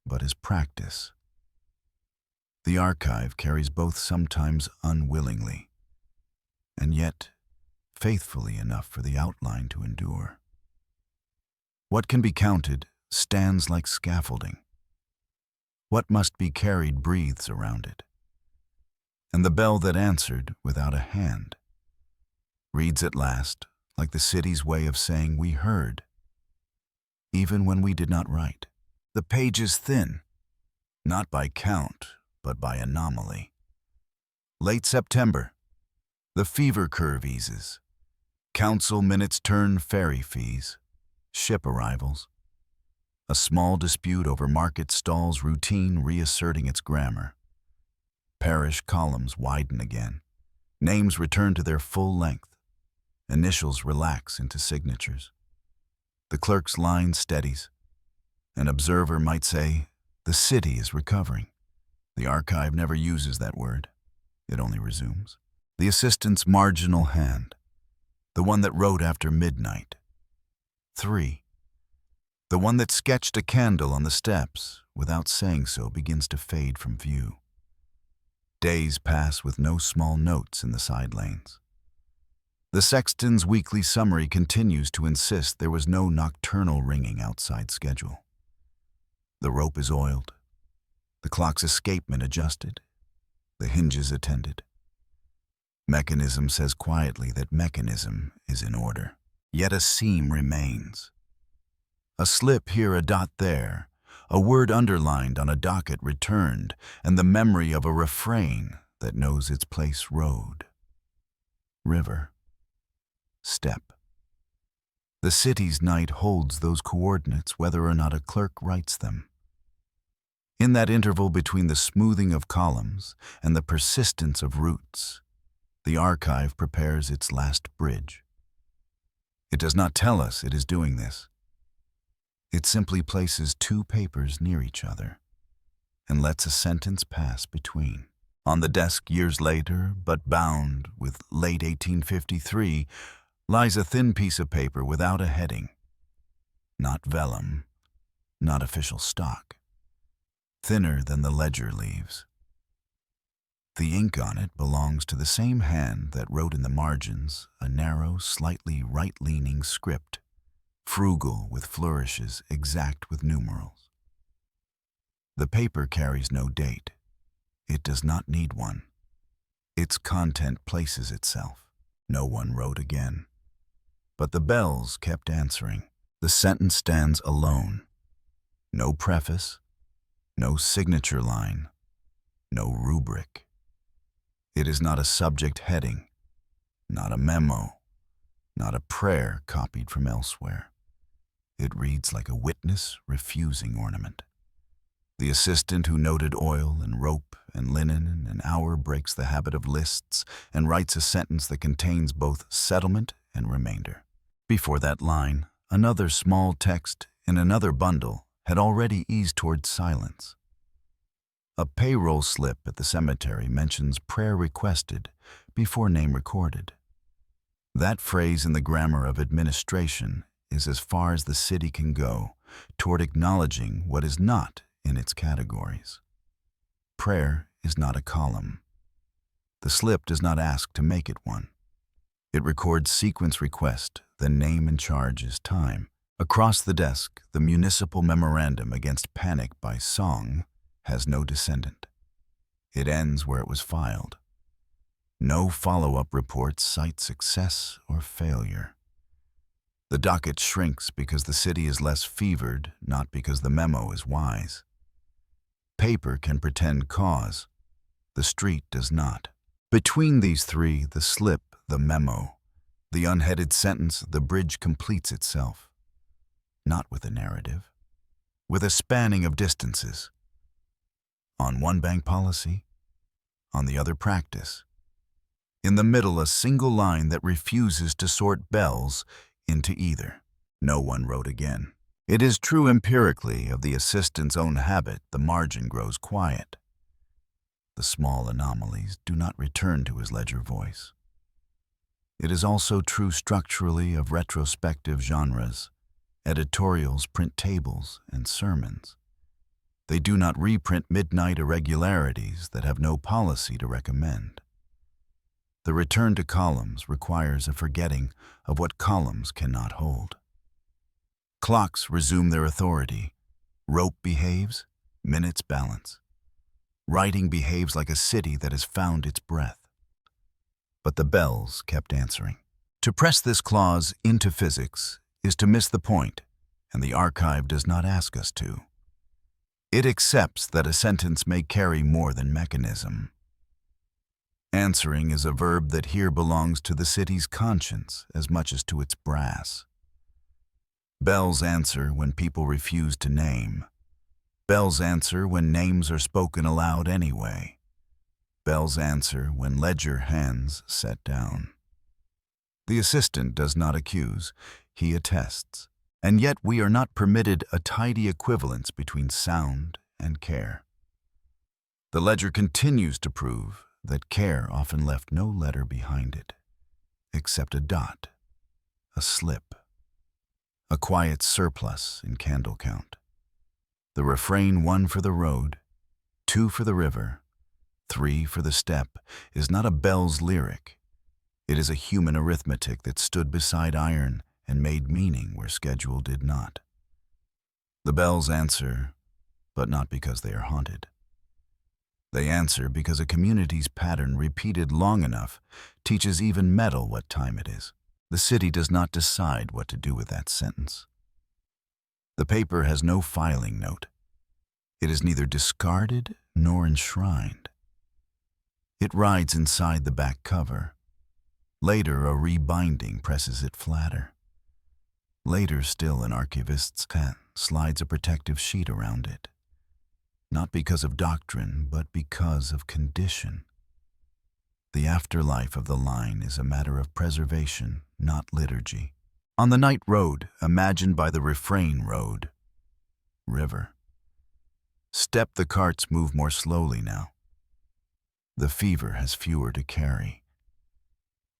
but as practice. The archive carries both, sometimes unwillingly, and yet faithfully enough for the outline to endure. What can be counted stands like scaffolding. What must be carried breathes around it. And the bell that answered without a hand reads at last like the city's way of saying we heard, even when we did not write. The page is thin, not by count, but by anomaly. Late September, the fever curve eases. Council minutes turn ferry fees, ship arrivals. A small dispute over market stalls, routine reasserting its grammar. Parish columns widen again. Names return to their full length. Initials relax into signatures. The clerk's line steadies. An observer might say, the city is recovering. The archive never uses that word. It only resumes. The assistant's marginal hand, the one that wrote after midnight. 3. The one that sketched a candle on the steps, without saying so, begins to fade from view. Days pass with no small notes in the side lanes. The sexton's weekly summary continues to insist there was no nocturnal ringing outside schedule. The rope is oiled, the clock's escapement adjusted, the hinges attended. Mechanism says quietly that mechanism is in order. Yet a seam remains. A slip here, a dot there, a word underlined on a docket returned, and the memory of a refrain that knows its place: road, river, step. The city's night holds those coordinates whether or not a clerk writes them. In that interval between the smoothing of columns and the persistence of roots, the archive prepares its last bridge. It does not tell us it is doing this. It simply places 2 papers near each other and lets a sentence pass between. On the desk years later, but bound with late 1853, lies a thin piece of paper without a heading. Not vellum, not official stock. Thinner than the ledger leaves. The ink on it belongs to the same hand that wrote in the margins a narrow, slightly right-leaning script, frugal with flourishes, exact with numerals. The paper carries no date. It does not need one. Its content places itself. No one wrote again. But the bells kept answering. The sentence stands alone. No preface, no signature line, no rubric. It is not a subject heading, not a memo, not a prayer copied from elsewhere. It reads like a witness refusing ornament. The assistant who noted oil and rope and linen in an hour breaks the habit of lists and writes a sentence that contains both settlement and remainder. Before that line, another small text in another bundle had already eased towards silence. A payroll slip at the cemetery mentions prayer requested before name recorded. That phrase in the grammar of administration is as far as the city can go toward acknowledging what is not in its categories. Prayer is not a column. The slip does not ask to make it one. It records sequence request, then name and charge is time. Across the desk, the municipal memorandum against panic by song has no descendant. It ends where it was filed. No follow-up reports cite success or failure. The docket shrinks because the city is less fevered, not because the memo is wise. Paper can pretend cause. The street does not. Between these three, the slip, the memo, the unheaded sentence, the bridge completes itself. Not with a narrative, with a spanning of distances. On one bank policy, on the other practice. In the middle, a single line that refuses to sort bells into either. No one wrote again. It is true empirically of the assistant's own habit, the margin grows quiet. The small anomalies do not return to his ledger voice. It is also true structurally of retrospective genres, editorials, print tables, and sermons. They do not reprint midnight irregularities that have no policy to recommend. The return to columns requires a forgetting of what columns cannot hold. Clocks resume their authority. Rope behaves, minutes balance. Writing behaves like a city that has found its breath. But the bells kept answering. To press this clause into physics is to miss the point, and the archive does not ask us to. It accepts that a sentence may carry more than mechanism. Answering is a verb that here belongs to the city's conscience as much as to its brass. Bells answer when people refuse to name. Bells answer when names are spoken aloud anyway. Bells answer when ledger hands set down. The assistant does not accuse, he attests. And yet we are not permitted a tidy equivalence between sound and care. The ledger continues to prove that care often left no letter behind it, except a dot, a slip, a quiet surplus in candle count. The refrain 1 for the road, 2 for the river, 3 for the step is not a bell's lyric. It is a human arithmetic that stood beside iron and made meaning where schedule did not. The bells answer, but not because they are haunted. They answer because a community's pattern repeated long enough teaches even metal what time it is. The city does not decide what to do with that sentence. The paper has no filing note. It is neither discarded nor enshrined. It rides inside the back cover. Later, a rebinding presses it flatter. Later still, an archivist's pen slides a protective sheet around it. Not because of doctrine, but because of condition. The afterlife of the line is a matter of preservation, not liturgy. On the night road, imagined by the refrain road, river. Step the carts move more slowly now. The fever has fewer to carry.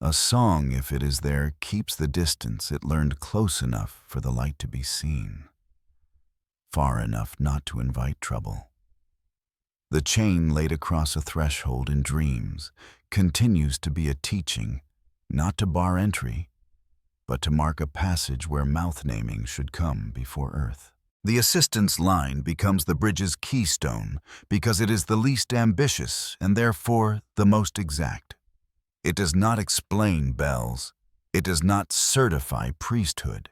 A song, if it is there, keeps the distance it learned close enough for the light to be seen, far enough not to invite trouble. The chain laid across a threshold in dreams continues to be a teaching, not to bar entry, but to mark a passage where mouth-naming should come before earth. The assistant's line becomes the bridge's keystone because it is the least ambitious and therefore the most exact. It does not explain bells. It does not certify priesthood.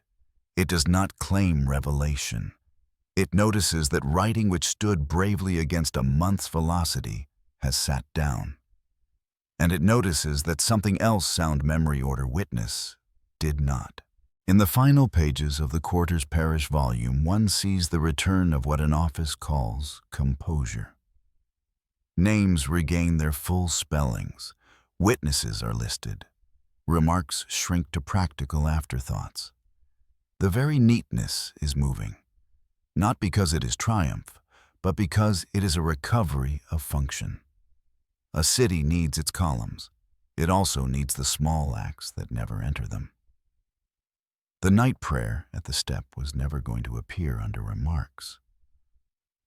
It does not claim revelation. It notices that writing which stood bravely against a month's velocity has sat down. And it notices that something else sound memory order witness did not. In the final pages of the Quarters Parish volume, one sees the return of what an office calls composure. Names regain their full spellings, witnesses are listed, remarks shrink to practical afterthoughts. The very neatness is moving, not because it is triumph, but because it is a recovery of function. A city needs its columns. It also needs the small acts that never enter them. The night prayer at the step was never going to appear under remarks.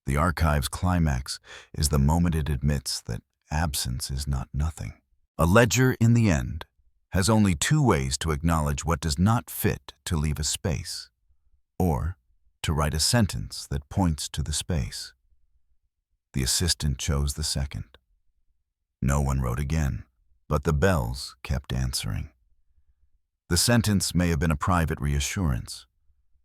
The archive's climax is the moment it admits that absence is not nothing. A ledger, in the end, has only two ways to acknowledge what does not fit to leave a space, or to write a sentence that points to the space. The assistant chose the second. No one wrote again, but the bells kept answering. The sentence may have been a private reassurance,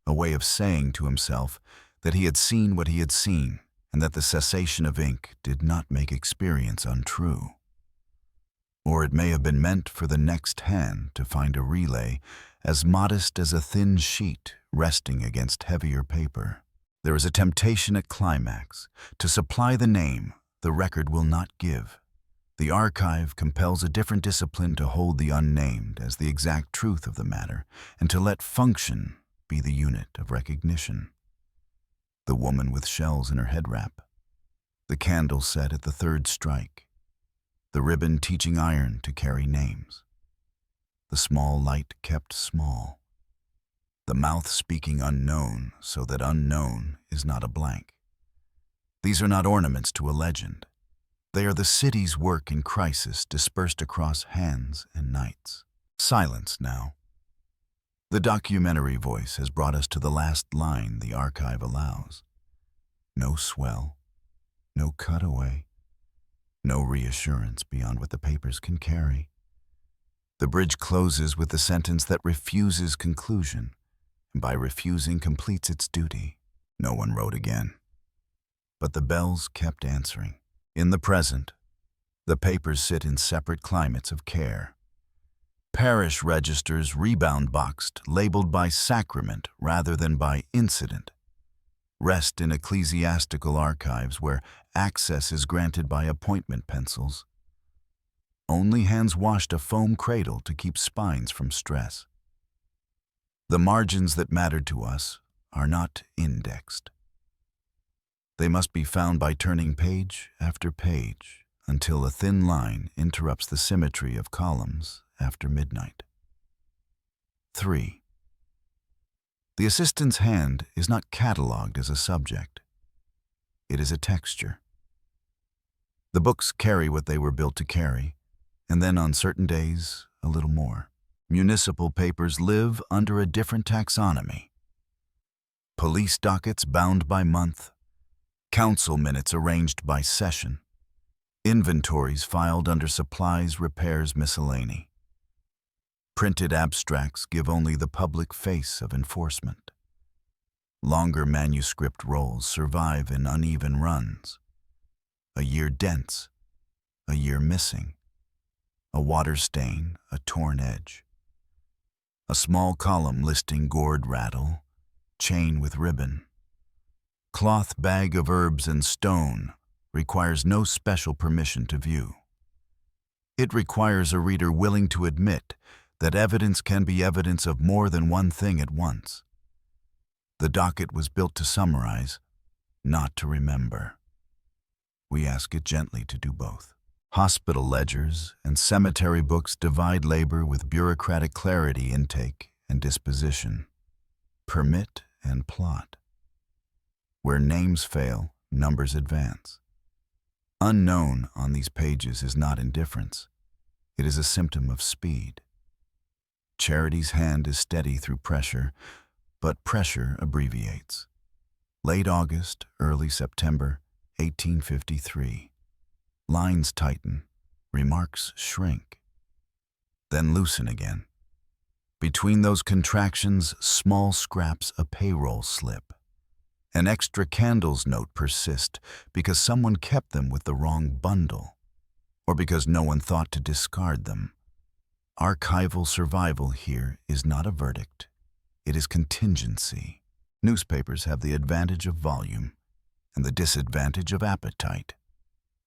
a way of saying to himself that he had seen what he had seen and that the cessation of ink did not make experience untrue. Or it may have been meant for the next hand to find a relay as modest as a thin sheet resting against heavier paper. There is a temptation at climax to supply the name the record will not give. The archive compels a different discipline to hold the unnamed as the exact truth of the matter and to let function be the unit of recognition. The woman with shells in her head wrap, the candle set at the third strike, the ribbon teaching iron to carry names, the small light kept small, the mouth speaking unknown so that unknown is not a blank. These are not ornaments to a legend. They are the city's work in crisis dispersed across hands and nights. Silence now. The documentary voice has brought us to the last line the archive allows. No swell, no cutaway, no reassurance beyond what the papers can carry. The bridge closes with the sentence that refuses conclusion, and by refusing completes its duty. No one wrote again, but the bells kept answering. In the present, the papers sit in separate climates of care. Parish registers rebound boxed, labeled by sacrament rather than by incident, rest in ecclesiastical archives where access is granted by appointment pencils. Only hands washed a foam cradle to keep spines from stress. The margins that mattered to us are not indexed. They must be found by turning page after page until a thin line interrupts the symmetry of columns after midnight. 3. The assistant's hand is not catalogued as a subject. It is a texture. The books carry what they were built to carry, and then on certain days, a little more. Municipal papers live under a different taxonomy. Police dockets bound by month, council minutes arranged by session, inventories filed under supplies, repairs, miscellany. Printed abstracts give only the public face of enforcement. Longer manuscript rolls survive in uneven runs. A year dents, a year missing, a water stain, a torn edge. A small column listing gourd rattle, chain with ribbon. Cloth bag of herbs and stone requires no special permission to view. It requires a reader willing to admit that evidence can be evidence of more than one thing at once. The docket was built to summarize, not to remember. We ask it gently to do both. Hospital ledgers and cemetery books divide labor with bureaucratic clarity, intake, and disposition. Permit and plot. Where names fail, numbers advance. Unknown on these pages is not indifference. It is a symptom of speed. Charity's hand is steady through pressure, but pressure abbreviates. Late August, early September, 1853. Lines tighten, remarks shrink, then loosen again. Between those contractions, small scraps a payroll slip. An extra candles note persist because someone kept them with the wrong bundle, or because no one thought to discard them. Archival survival here is not a verdict. It is contingency. Newspapers have the advantage of volume and the disadvantage of appetite.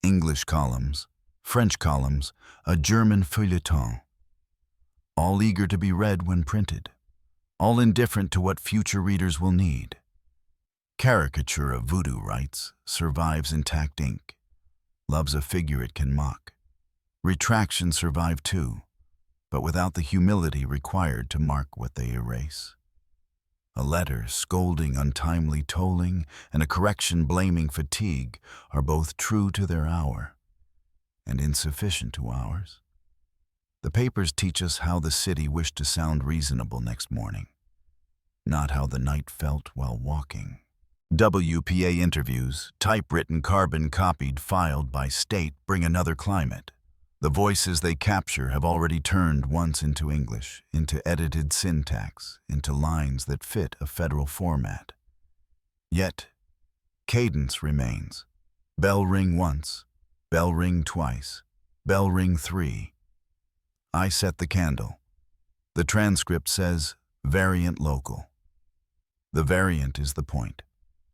English columns, French columns, a German feuilleton, all eager to be read when printed, all indifferent to what future readers will need. Caricature of Voodoo rites survives intact ink, loves a figure it can mock. Retractions survive too, but without the humility required to mark what they erase. A letter scolding untimely tolling and a correction blaming fatigue are both true to their hour and insufficient to ours. The papers teach us how the city wished to sound reasonable next morning, not how the night felt while walking. WPA interviews, typewritten, carbon-copied, filed by state, bring another climate. The voices they capture have already turned once into English, into edited syntax, into lines that fit a federal format. Yet, cadence remains. Bell ring once, bell ring twice, bell ring three. I set the candle. The transcript says, variant local. The variant is the point.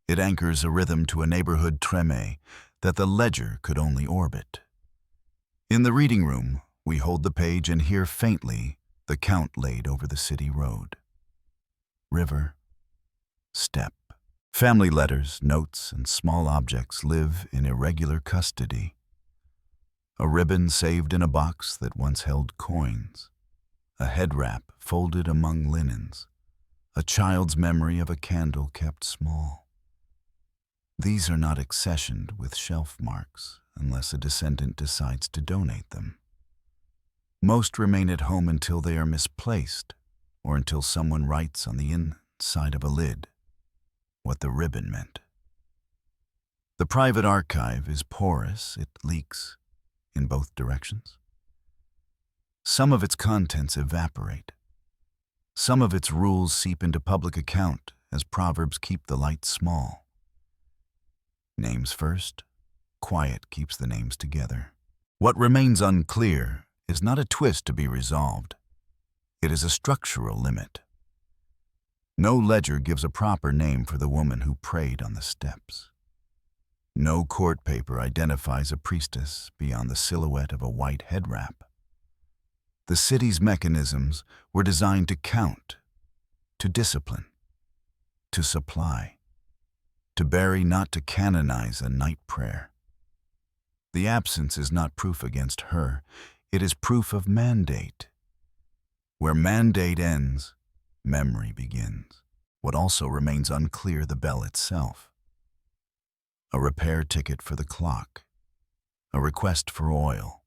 It anchors a rhythm to a neighborhood treme that the ledger could only orbit. In the reading room, we hold the page and hear faintly the count laid over the city road. River, step. Family letters, notes, and small objects live in irregular custody. A ribbon saved in a box that once held coins. A head wrap folded among linens. A child's memory of a candle kept small. These are not accessioned with shelf marks unless a descendant decides to donate them. Most remain at home until they are misplaced or until someone writes on the inside of a lid what the ribbon meant. The private archive is porous, it leaks in both directions. Some of its contents evaporate. Some of its rules seep into public account as proverbs keep the light small. Names first, quiet keeps the names together. What remains unclear is not a twist to be resolved. It is a structural limit. No ledger gives a proper name for the woman who prayed on the steps. No court paper identifies a priestess beyond the silhouette of a white head wrap. The city's mechanisms were designed to count, to discipline, to supply, to bury, not to canonize a night prayer. The absence is not proof against her, it is proof of mandate. Where mandate ends, memory begins. What also remains unclear, the bell itself. A repair ticket for the clock, a request for oil.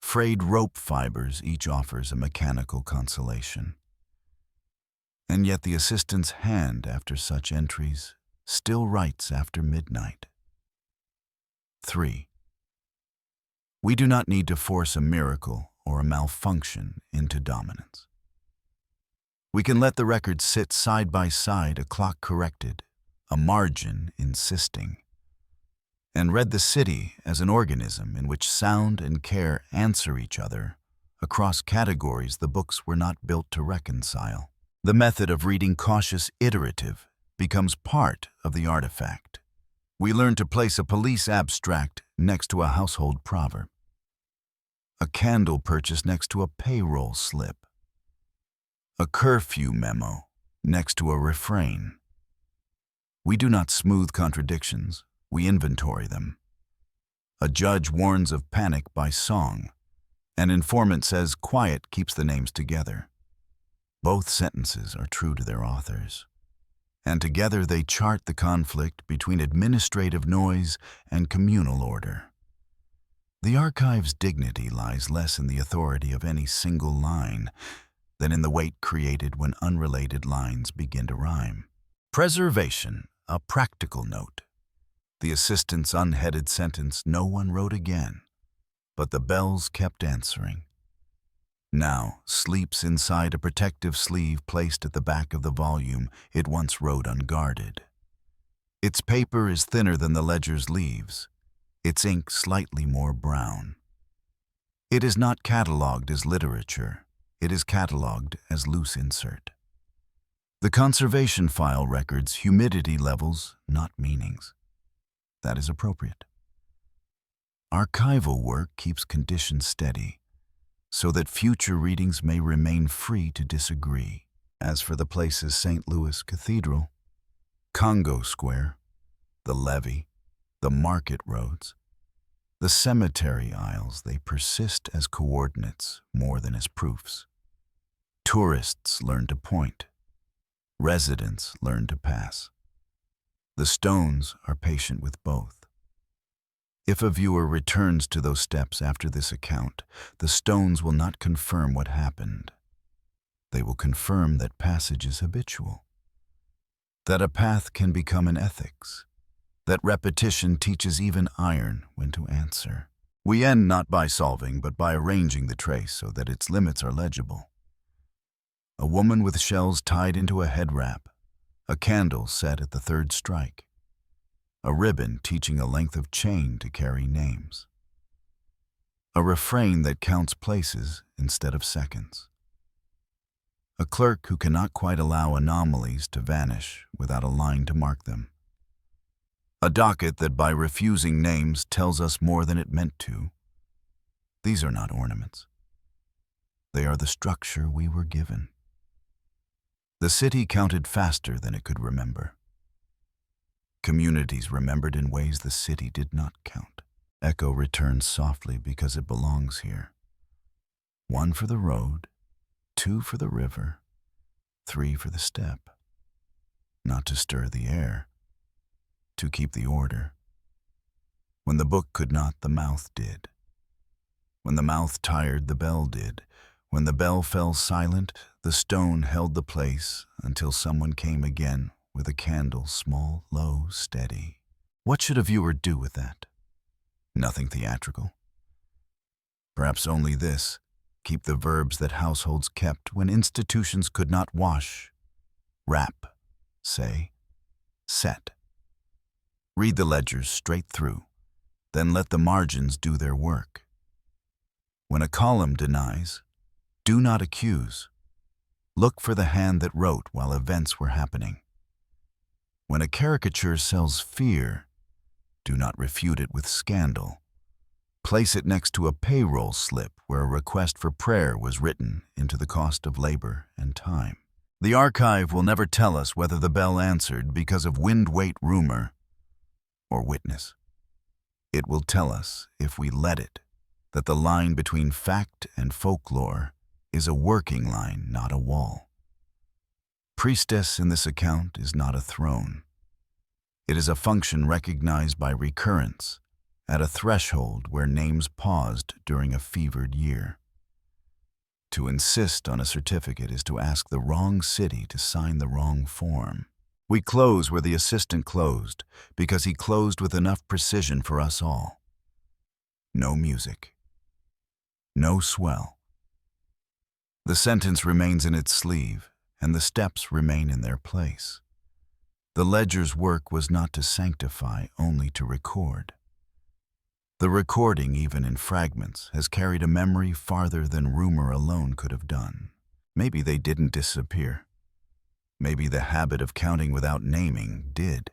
Frayed rope fibers, each offers a mechanical consolation. And yet the assistant's hand after such entries still writes after midnight. 3. We do not need to force a miracle or a malfunction into dominance. We can let the record sit side by side, a clock corrected, a margin insisting, and read the city as an organism in which sound and care answer each other across categories the books were not built to reconcile. The method of reading cautious iterative becomes part of the artifact. We learn to place a police abstract next to a household proverb, a candle purchase next to a payroll slip, a curfew memo next to a refrain. We do not smooth contradictions, we inventory them. A judge warns of panic by song. An informant says quiet keeps the names together. Both sentences are true to their authors, and together they chart the conflict between administrative noise and communal order. The archive's dignity lies less in the authority of any single line than in the weight created when unrelated lines begin to rhyme. Preservation, a practical note. The assistant's unheaded sentence no one wrote again, but the bells kept answering. Now sleeps inside a protective sleeve placed at the back of the volume it once wrote unguarded. Its paper is thinner than the ledger's leaves, its ink slightly more brown. It is not catalogued as literature. It is catalogued as loose insert. The conservation file records humidity levels, not meanings. That is appropriate. Archival work keeps conditions steady, so that future readings may remain free to disagree. As for the place's St. Louis Cathedral, Congo Square, the levee, the market roads, the cemetery aisles, they persist as coordinates more than as proofs. Tourists learn to point. Residents learn to pass. The stones are patient with both. If a viewer returns to those steps after this account, the stones will not confirm what happened. They will confirm that passage is habitual, that a path can become an ethics, that repetition teaches even iron when to answer. We end not by solving, but by arranging the trace so that its limits are legible. A woman with shells tied into a head wrap, a candle set at the third strike, a ribbon teaching a length of chain to carry names, a refrain that counts places instead of seconds, a clerk who cannot quite allow anomalies to vanish without a line to mark them, a docket that by refusing names tells us more than it meant to. These are not ornaments. They are the structure we were given. The city counted faster than it could remember. Communities remembered in ways the city did not count. Echo returns softly because it belongs here. 1 for the road, 2 for the river, 3 for the step. Not to stir the air, to keep the order. When the book could not, the mouth did. When the mouth tired, the bell did. When the bell fell silent, the stone held the place until someone came again with a candle, small, low, steady. What should a viewer do with that? Nothing theatrical. Perhaps only this: keep the verbs that households kept when institutions could not wash. Wrap, say, set. Read the ledgers straight through, then let the margins do their work. When a column denies, do not accuse. Look for the hand that wrote while events were happening. When a caricature sells fear, do not refute it with scandal. Place it next to a payroll slip where a request for prayer was written into the cost of labor and time. The archive will never tell us whether the bell answered because of wind-weight rumor or witness. It will tell us, if we let it, that the line between fact and folklore is a working line, not a wall. Priestess in this account is not a throne. It is a function recognized by recurrence, at a threshold where names paused during a fevered year. To insist on a certificate is to ask the wrong city to sign the wrong form. We close where the assistant closed, because he closed with enough precision for us all. No music. No swell. The sentence remains in its sleeve, and the steps remain in their place. The ledger's work was not to sanctify, only to record. The recording, even in fragments, has carried a memory farther than rumor alone could have done. Maybe they didn't disappear. Maybe the habit of counting without naming did.